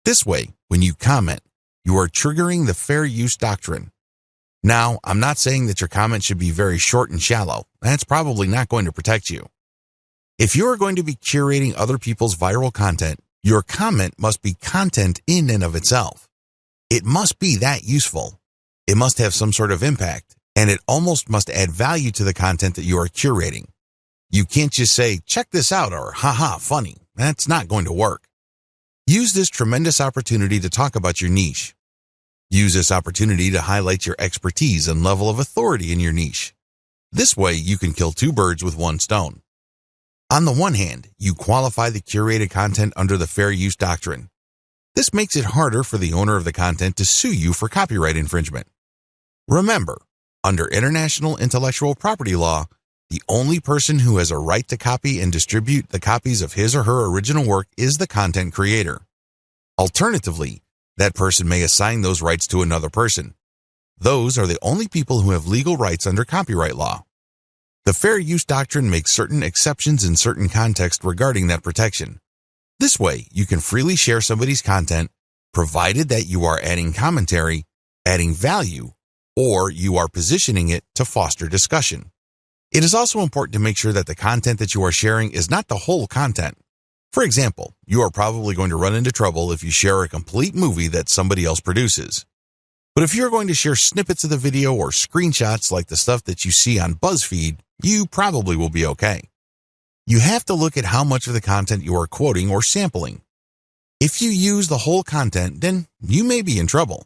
This way, when you comment, you are triggering the fair use doctrine. Now, I'm not saying that your comment should be very short and shallow. That's probably not going to protect you. If you are going to be curating other people's viral content, your comment must be content in and of itself. It must be that useful. It must have some sort of impact, and it almost must add value to the content that you are curating. You can't just say, check this out, or haha, funny. That's not going to work. Use this tremendous opportunity to talk about your niche. Use this opportunity to highlight your expertise and level of authority in your niche. This way, you can kill two birds with one stone. On the one hand, you qualify the curated content under the fair use doctrine. This makes it harder for the owner of the content to sue you for copyright infringement. Remember, under international intellectual property law, the only person who has a right to copy and distribute the copies of his or her original work is the content creator. Alternatively, that person may assign those rights to another person. Those are the only people who have legal rights under copyright law. The fair use doctrine makes certain exceptions in certain contexts regarding that protection. This way, you can freely share somebody's content, provided that you are adding commentary, adding value, or you are positioning it to foster discussion. It is also important to make sure that the content that you are sharing is not the whole content. For example, you are probably going to run into trouble if you share a complete movie that somebody else produces. But if you're going to share snippets of the video or screenshots like the stuff that you see on BuzzFeed, you probably will be okay. You have to look at how much of the content you are quoting or sampling. If you use the whole content, then you may be in trouble.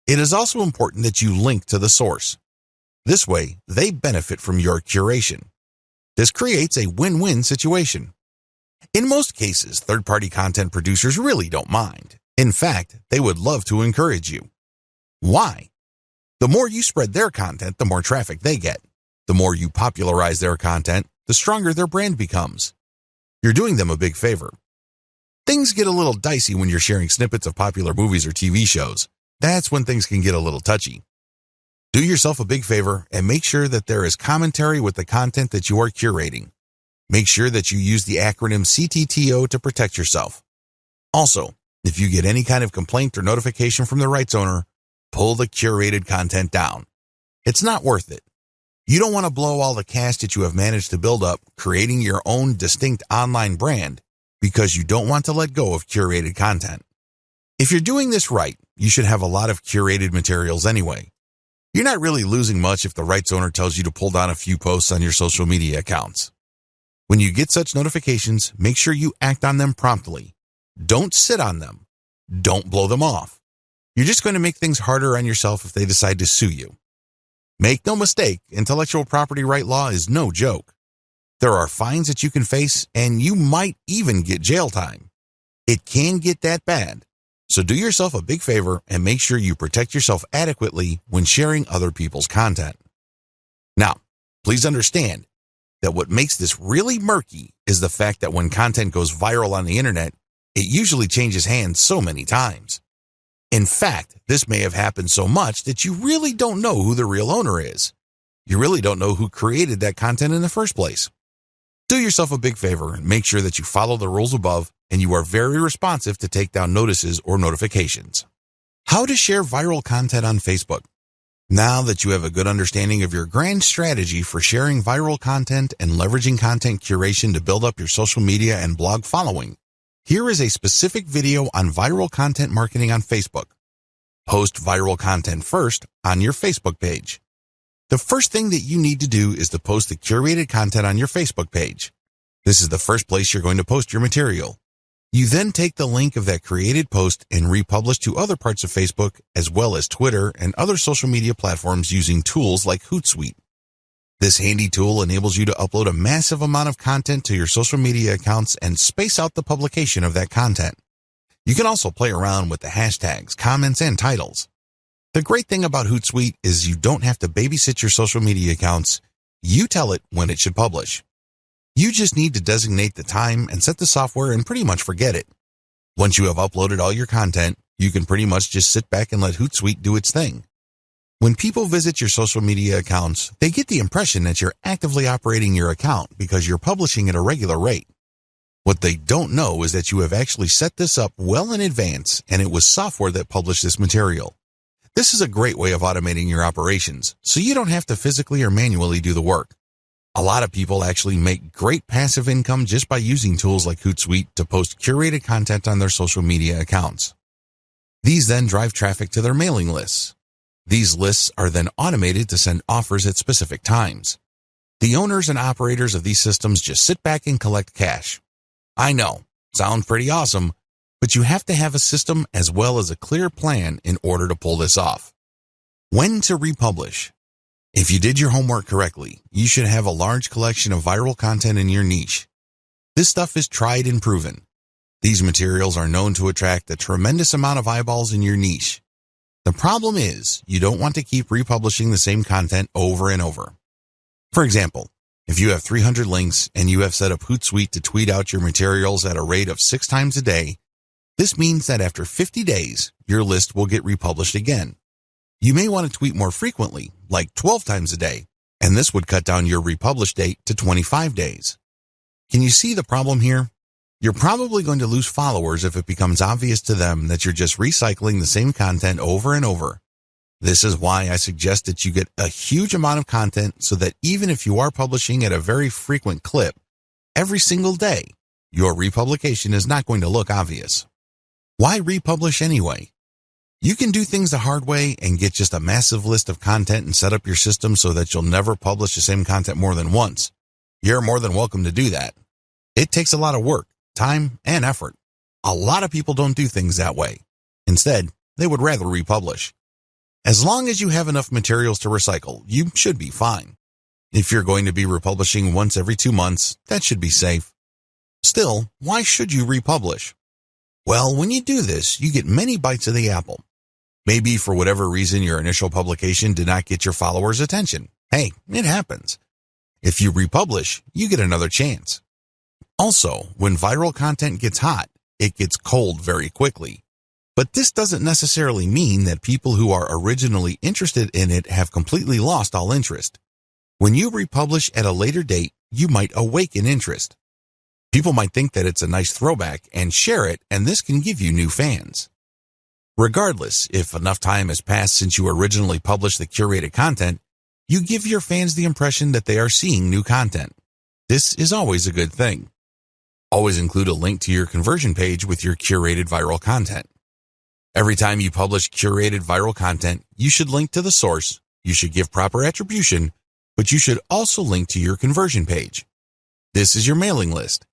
It is also important that you link to the source. This way, they benefit from your curation. This creates a win-win situation. In most cases, third-party content producers really don't mind. In fact, they would love to encourage you. Why? The more you spread their content, the more traffic they get. The more you popularize their content, the stronger their brand becomes. You're doing them a big favor. Things get a little dicey when you're sharing snippets of popular movies or TV shows. That's when things can get a little touchy. Do yourself a big favor and make sure that there is commentary with the content that you are curating. Make sure that you use the acronym CTTO to protect yourself. Also, if you get any kind of complaint or notification from the rights owner, pull the curated content down. It's not worth it. You don't want to blow all the cash that you have managed to build up creating your own distinct online brand because you don't want to let go of curated content. If you're doing this right, you should have a lot of curated materials anyway. You're not really losing much if the rights owner tells you to pull down a few posts on your social media accounts. When you get such notifications, make sure you act on them promptly. Don't sit on them. Don't blow them off. You're just going to make things harder on yourself if they decide to sue you. Make no mistake, intellectual property right law is no joke. There are fines that you can face, and you might even get jail time. It can get that bad. So do yourself a big favor and make sure you protect yourself adequately when sharing other people's content. Now, please understand that what makes this really murky is the fact that when content goes viral on the internet, it usually changes hands so many times. In fact, this may have happened so much that you really don't know who the real owner is. You really don't know who created that content in the first place. Do yourself a big favor and make sure that you follow the rules above and you are very responsive to take down notices or notifications. How to share viral content on Facebook. Now that you have a good understanding of your grand strategy for sharing viral content and leveraging content curation to build up your social media and blog following, here is a specific video on viral content marketing on Facebook. Post viral content first on your Facebook page. The first thing that you need to do is to post the curated content on your Facebook page. This is the first place you're going to post your material. You then take the link of that created post and republish to other parts of Facebook as well as Twitter and other social media platforms using tools like Hootsuite. This handy tool enables you to upload a massive amount of content to your social media accounts and space out the publication of that content. You can also play around with the hashtags, comments, and titles. The great thing about Hootsuite is you don't have to babysit your social media accounts. You tell it when it should publish. You just need to designate the time and set the software and pretty much forget it. Once you have uploaded all your content, You can pretty much just sit back and let Hootsuite do its thing. When people visit your social media accounts, they get the impression that you're actively operating your account because you're publishing at a regular rate. What they don't know is that you have actually set this up well in advance, and it was software that published this material. This is a great way of automating your operations, so you don't have to physically or manually do the work. A lot of people actually make great passive income just by using tools like Hootsuite to post curated content on their social media accounts. These then drive traffic to their mailing lists. These lists are then automated to send offers at specific times. The owners and operators of these systems just sit back and collect cash. I know, sounds pretty awesome, but you have to have a system as well as a clear plan in order to pull this off. When to republish? If you did your homework correctly, you should have a large collection of viral content in your niche. This stuff is tried and proven. These materials are known to attract a tremendous amount of eyeballs in your niche. The problem is, you don't want to keep republishing the same content over and over. For example, if you have 300 links and you have set up Hootsuite to tweet out your materials at a rate of 6 times a day, this means that after 50 days, your list will get republished again. You may want to tweet more frequently, like 12 times a day, and this would cut down your republish date to 25 days. Can you see the problem here? You're probably going to lose followers if it becomes obvious to them that you're just recycling the same content over and over. This is why I suggest that you get a huge amount of content so that even if you are publishing at a very frequent clip, every single day, your republication is not going to look obvious. Why republish anyway? You can do things the hard way and get just a massive list of content and set up your system so that you'll never publish the same content more than once. You're more than welcome to do that. It takes a lot of work, time, and effort. A lot of people don't do things that way. Instead, they would rather republish. As long as you have enough materials to recycle, you should be fine. If you're going to be republishing once every 2 months, that should be safe. Still, why should you republish? Well, when you do this, you get many bites of the apple. Maybe for whatever reason your initial publication did not get your followers' attention. Hey, it happens. If you republish, you get another chance. Also, when viral content gets hot, it gets cold very quickly. But this doesn't necessarily mean that people who are originally interested in it have completely lost all interest. When you republish at a later date, you might awaken interest. People might think that it's a nice throwback and share it, and this can give you new fans. Regardless, if enough time has passed since you originally published the curated content, you give your fans the impression that they are seeing new content. This is always a good thing. Always include a link to your conversion page with your curated viral content. Every time you publish curated viral content, you should link to the source, you should give proper attribution, but you should also link to your conversion page. This is your mailing list.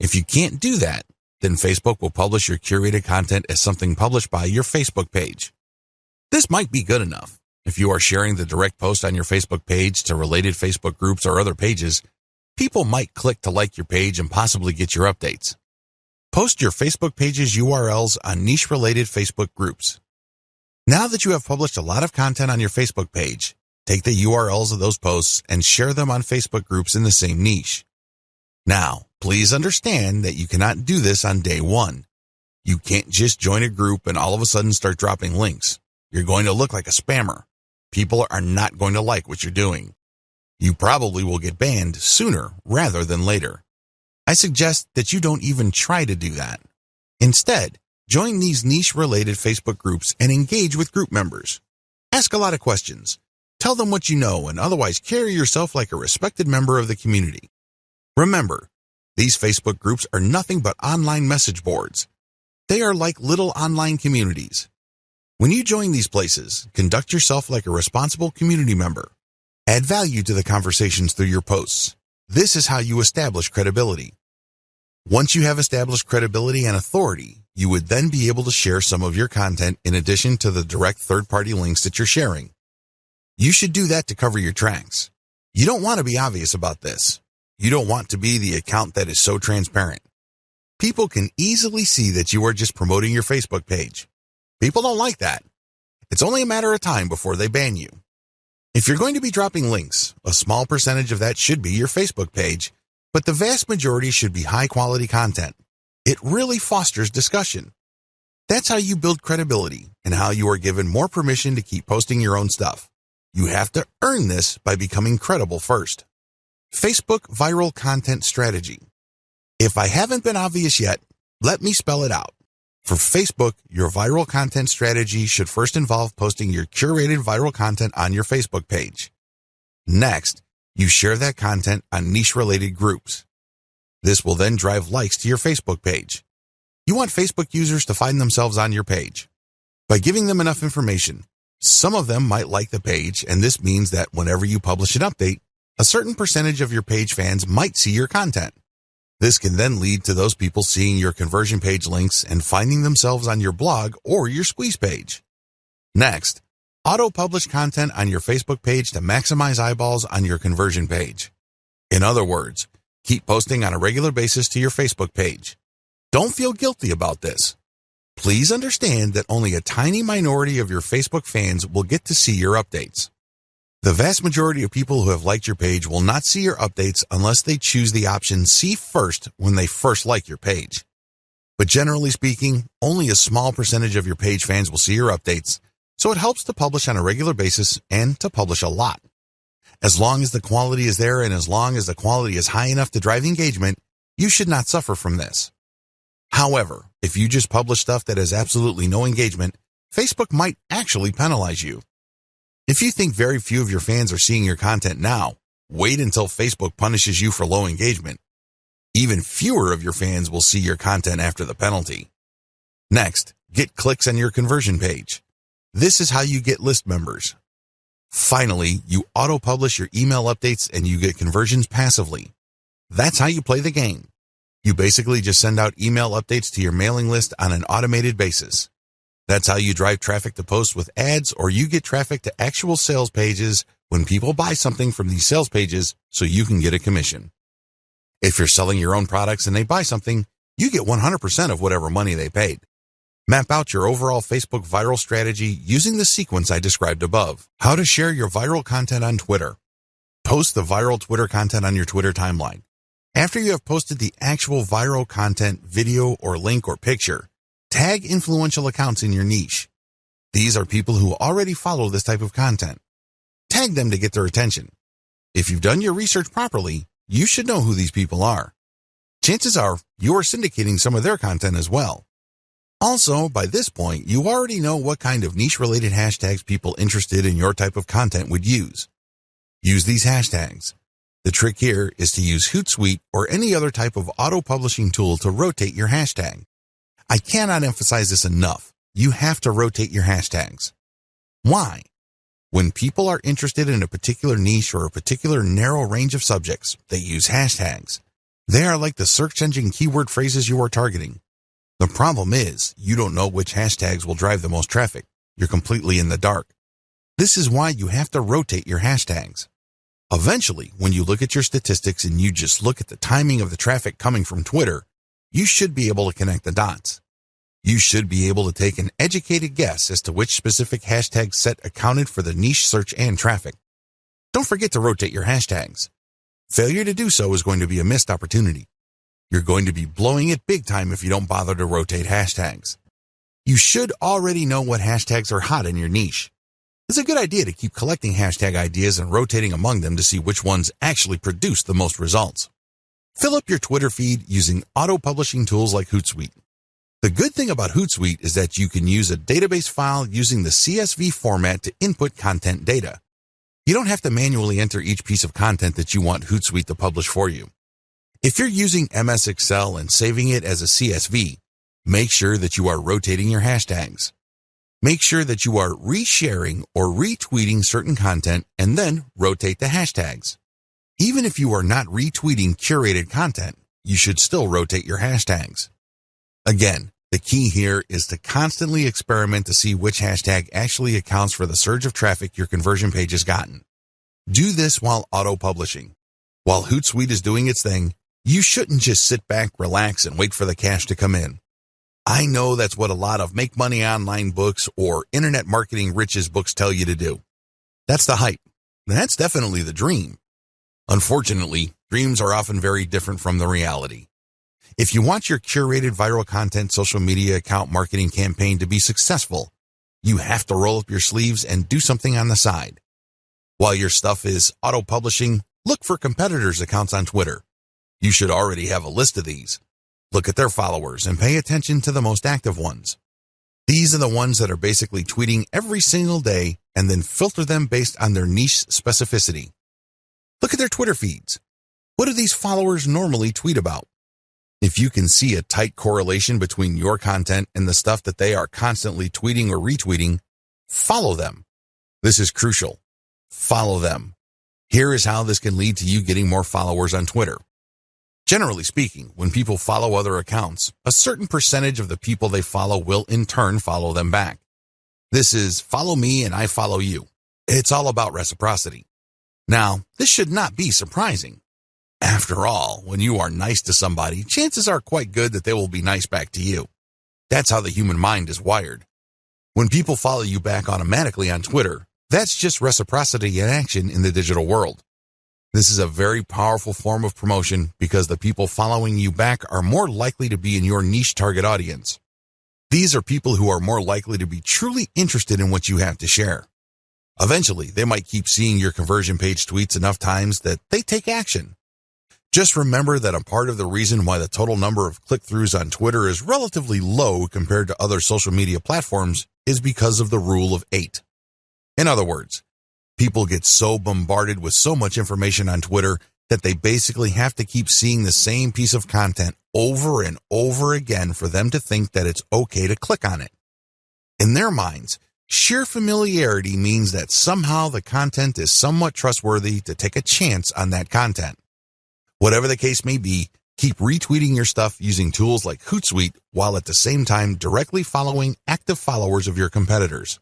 If you can't do that, then Facebook will publish your curated content as something published by your Facebook page. This might be good enough. If you are sharing the direct post on your Facebook page to related Facebook groups or other pages, people might click to like your page and possibly get your updates. Post your Facebook page's URLs on niche-related Facebook groups. Now that you have published a lot of content on your Facebook page, take the URLs of those posts and share them on Facebook groups in the same niche. Now, please understand that you cannot do this on day one. You can't just join a group and all of a sudden start dropping links. You're going to look like a spammer. People are not going to like what you're doing. You probably will get banned sooner rather than later. I suggest that you don't even try to do that. Instead, join these niche-related Facebook groups and engage with group members. Ask a lot of questions. Tell them what you know and otherwise carry yourself like a respected member of the community. Remember, these Facebook groups are nothing but online message boards. They are like little online communities. When you join these places, conduct yourself like a responsible community member. Add value to the conversations through your posts. This is how you establish credibility. Once you have established credibility and authority, you would then be able to share some of your content in addition to the direct third-party links that you're sharing. You should do that to cover your tracks. You don't want to be obvious about this. You don't want to be the account that is so transparent. People can easily see that you are just promoting your Facebook page. People don't like that. It's only a matter of time before they ban you. If you're going to be dropping links, a small percentage of that should be your Facebook page, but the vast majority should be high-quality content. It really fosters discussion. That's how you build credibility and how you are given more permission to keep posting your own stuff. You have to earn this by becoming credible first. Facebook viral content strategy. If I haven't been obvious yet, let me spell it out. For Facebook, your viral content strategy should first involve posting your curated viral content on your Facebook page. Next, you share that content on niche-related groups. This will then drive likes to your Facebook page. You want Facebook users to find themselves on your page. By giving them enough information, some of them might like the page, and this means that whenever you publish an update, a certain percentage of your page fans might see your content. This can then lead to those people seeing your conversion page links and finding themselves on your blog or your squeeze page. Next, auto-publish content on your Facebook page to maximize eyeballs on your conversion page. In other words, keep posting on a regular basis to your Facebook page. Don't feel guilty about this. Please understand that only a tiny minority of your Facebook fans will get to see your updates. The vast majority of people who have liked your page will not see your updates unless they choose the option See First when they first like your page. But generally speaking, only a small percentage of your page fans will see your updates, so it helps to publish on a regular basis and to publish a lot. As long as the quality is there and as long as the quality is high enough to drive engagement, you should not suffer from this. However, if you just publish stuff that has absolutely no engagement, Facebook might actually penalize you. If you think very few of your fans are seeing your content now, wait until Facebook punishes you for low engagement. Even fewer of your fans will see your content after the penalty. Next, get clicks on your conversion page. This is how you get list members. Finally, you auto-publish your email updates and you get conversions passively. That's how you play the game. You basically just send out email updates to your mailing list on an automated basis. That's how you drive traffic to posts with ads, or you get traffic to actual sales pages when people buy something from these sales pages so you can get a commission. If you're selling your own products and they buy something, you get 100% of whatever money they paid. Map out your overall Facebook viral strategy using the sequence I described above. How to share your viral content on Twitter. Post the viral Twitter content on your Twitter timeline. After you have posted the actual viral content, video or link or picture, tag influential accounts in your niche. These are people who already follow this type of content. Tag them to get their attention. If you've done your research properly, you should know who these people are. Chances are you are syndicating some of their content as well. Also, by this point, you already know what kind of niche-related hashtags people interested in your type of content would use. Use these hashtags. The trick here is to use Hootsuite or any other type of auto-publishing tool to rotate your hashtag. I cannot emphasize this enough. You have to rotate your hashtags. Why? When people are interested in a particular niche or a particular narrow range of subjects, they use hashtags. They are like the search engine keyword phrases you are targeting. The problem is, you don't know which hashtags will drive the most traffic. You're completely in the dark. This is why you have to rotate your hashtags. Eventually, when you look at your statistics and you just look at the timing of the traffic coming from Twitter, you should be able to connect the dots. You should be able to take an educated guess as to which specific hashtag set accounted for the niche search and traffic. Don't forget to rotate your hashtags. Failure to do so is going to be a missed opportunity. You're going to be blowing it big time if you don't bother to rotate hashtags. You should already know what hashtags are hot in your niche. It's a good idea to keep collecting hashtag ideas and rotating among them to see which ones actually produce the most results. Fill up your Twitter feed using auto-publishing tools like Hootsuite. The good thing about Hootsuite is that you can use a database file using the CSV format to input content data. You don't have to manually enter each piece of content that you want Hootsuite to publish for you. If you're using MS Excel and saving it as a CSV, make sure that you are rotating your hashtags. Make sure that you are resharing or retweeting certain content and then rotate the hashtags. Even if you are not retweeting curated content, you should still rotate your hashtags. Again, the key here is to constantly experiment to see which hashtag actually accounts for the surge of traffic your conversion page has gotten. Do this while auto-publishing. While Hootsuite is doing its thing, you shouldn't just sit back, relax, and wait for the cash to come in. I know that's what a lot of make money online books or internet marketing riches books tell you to do. That's the hype. That's definitely the dream. Unfortunately, dreams are often very different from the reality. If you want your curated viral content social media account marketing campaign to be successful, you have to roll up your sleeves and do something on the side. While your stuff is auto-publishing, look for competitors' accounts on Twitter. You should already have a list of these. Look at their followers and pay attention to the most active ones. These are the ones that are basically tweeting every single day and then filter them based on their niche specificity. Look at their Twitter feeds. What do these followers normally tweet about? If you can see a tight correlation between your content and the stuff that they are constantly tweeting or retweeting, follow them. This is crucial. Follow them. Here is how this can lead to you getting more followers on Twitter. Generally speaking, when people follow other accounts, a certain percentage of the people they follow will in turn follow them back. This is follow me and I follow you. It's all about reciprocity. Now, this should not be surprising. After all, when you are nice to somebody, chances are quite good that they will be nice back to you. That's how the human mind is wired. When people follow you back automatically on Twitter, that's just reciprocity in action in the digital world. This is a very powerful form of promotion because the people following you back are more likely to be in your niche target audience. These are people who are more likely to be truly interested in what you have to share. Eventually, they might keep seeing your conversion page tweets enough times that they take action. Just remember that a part of the reason why the total number of click-throughs on Twitter is relatively low compared to other social media platforms is because of the rule of 8. In other words, people get so bombarded with so much information on Twitter that they basically have to keep seeing the same piece of content over and over again for them to think that it's okay to click on it. In their minds, sheer familiarity means that somehow the content is somewhat trustworthy to take a chance on that content. Whatever the case may be, keep retweeting your stuff using tools like Hootsuite while at the same time directly following active followers of your competitors.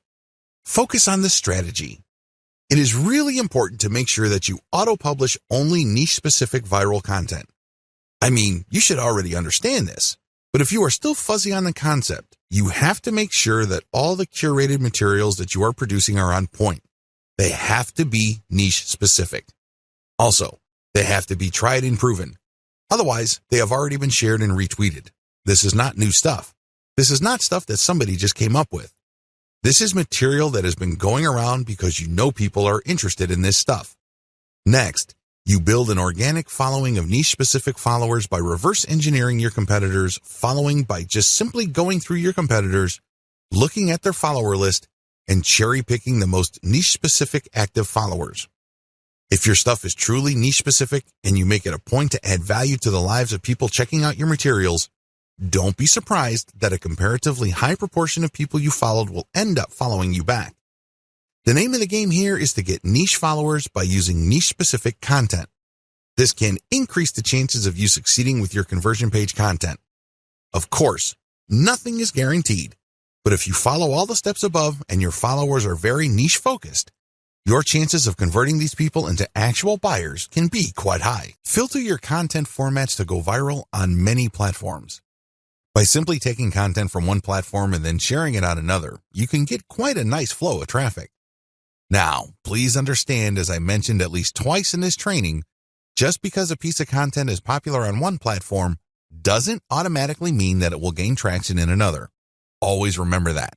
Focus on this strategy. It is really important to make sure that you auto-publish only niche-specific viral content. I mean, you should already understand this, but if you are still fuzzy on the concept, you have to make sure that all the curated materials that you are producing are on point. They have to be niche-specific. Also, they have to be tried and proven. Otherwise, they have already been shared and retweeted. This is not new stuff. This is not stuff that somebody just came up with. This is material that has been going around because you know people are interested in this stuff. Next, you build an organic following of niche-specific followers by reverse engineering your competitors' following by just simply going through your competitors, looking at their follower list, and cherry-picking the most niche-specific active followers. If your stuff is truly niche-specific and you make it a point to add value to the lives of people checking out your materials, don't be surprised that a comparatively high proportion of people you followed will end up following you back. The name of the game here is to get niche followers by using niche-specific content. This can increase the chances of you succeeding with your conversion page content. Of course, nothing is guaranteed, but if you follow all the steps above and your followers are very niche-focused, your chances of converting these people into actual buyers can be quite high. Filter your content formats to go viral on many platforms. By simply taking content from one platform and then sharing it on another, you can get quite a nice flow of traffic. Now, please understand, as I mentioned at least twice in this training, just because a piece of content is popular on one platform doesn't automatically mean that it will gain traction in another. Always remember that.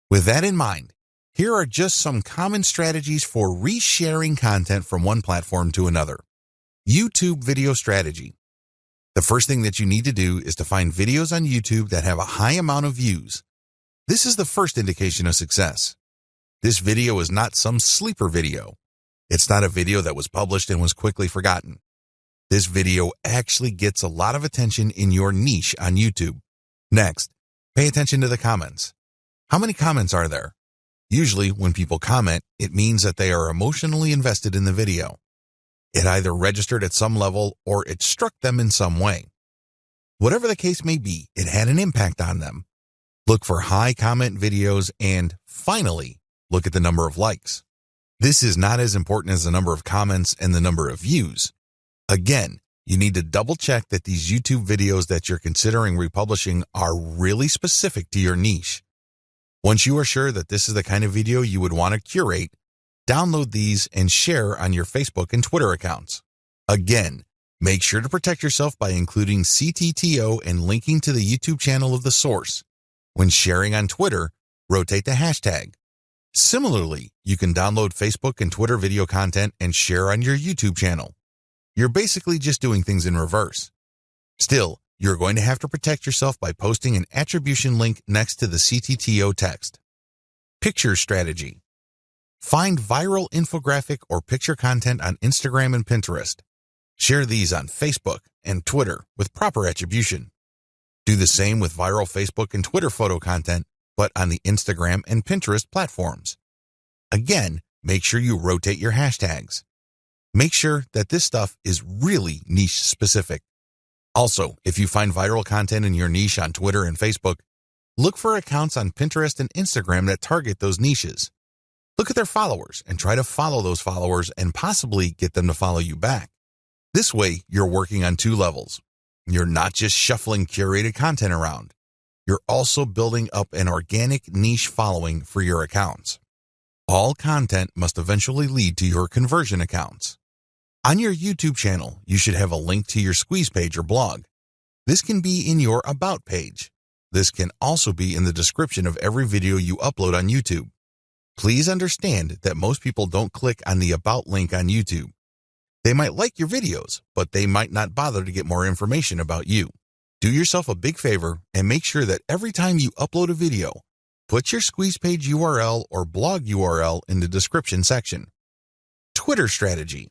With that in mind, here are just some common strategies for resharing content from one platform to another. YouTube video strategy. The first thing that you need to do is to find videos on YouTube that have a high amount of views. This is the first indication of success. This video is not some sleeper video. It's not a video that was published and was quickly forgotten. This video actually gets a lot of attention in your niche on YouTube. Next, pay attention to the comments. How many comments are there? Usually, when people comment, it means that they are emotionally invested in the video. It either registered at some level or it struck them in some way. Whatever the case may be, it had an impact on them. Look for high comment videos and, finally, look at the number of likes. This is not as important as the number of comments and the number of views. Again, you need to double check that these YouTube videos that you're considering republishing are really specific to your niche. Once you are sure that this is the kind of video you would want to curate, download these and share on your Facebook and Twitter accounts. Again, Make sure to protect yourself by including CTTO and linking to the YouTube channel of the source. When sharing on Twitter, rotate the hashtag. Similarly, you can download Facebook and Twitter video content and share on your YouTube channel. You're basically just doing things in reverse. Still, you're going to have to protect yourself by posting an attribution link next to the CTTO text. Picture strategy. Find viral infographic or picture content on Instagram and Pinterest. Share these on Facebook and Twitter with proper attribution. Do the same with viral Facebook and Twitter photo content, but on the Instagram and Pinterest platforms. Again, make sure you rotate your hashtags. Make sure that this stuff is really niche specific. Also, if you find viral content in your niche on Twitter and Facebook, look for accounts on Pinterest and Instagram that target those niches. Look at their followers and try to follow those followers and possibly get them to follow you back. This way, you're working on two levels. You're not just shuffling curated content around. You're also building up an organic niche following for your accounts. All content must eventually lead to your conversion accounts. On your YouTube channel, you should have a link to your squeeze page or blog. This can be in your About page. This can also be in the description of every video you upload on YouTube. Please understand that most people don't click on the About link on YouTube. They might like your videos, but they might not bother to get more information about you. Do yourself a big favor and make sure that every time you upload a video, put your squeeze page URL or blog URL in the description section. Twitter strategy.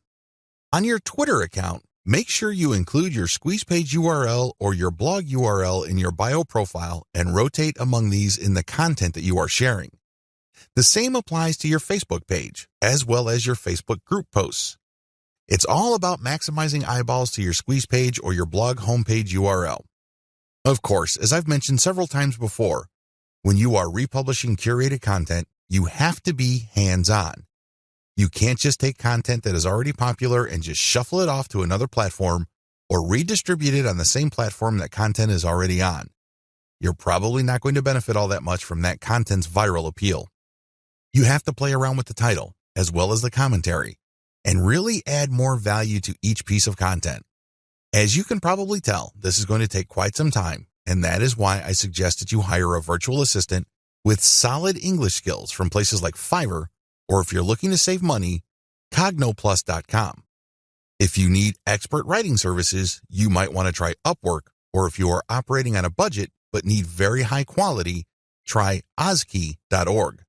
On your Twitter account, make sure you include your squeeze page URL or your blog URL in your bio profile and rotate among these in the content that you are sharing. The same applies to your Facebook page, as well as your Facebook group posts. It's all about maximizing eyeballs to your squeeze page or your blog homepage URL. Of course, as I've mentioned several times before, when you are republishing curated content, you have to be hands-on. You can't just take content that is already popular and just shuffle it off to another platform or redistribute it on the same platform that content is already on. You're probably not going to benefit all that much from that content's viral appeal. You have to play around with the title, as well as the commentary, and really add more value to each piece of content. As you can probably tell, this is going to take quite some time, and that is why I suggest that you hire a virtual assistant with solid English skills from places like Fiverr, or if you're looking to save money, cognoplus.com. If you need expert writing services, you might want to try Upwork, or if you are operating on a budget but need very high quality, try ozkey.org.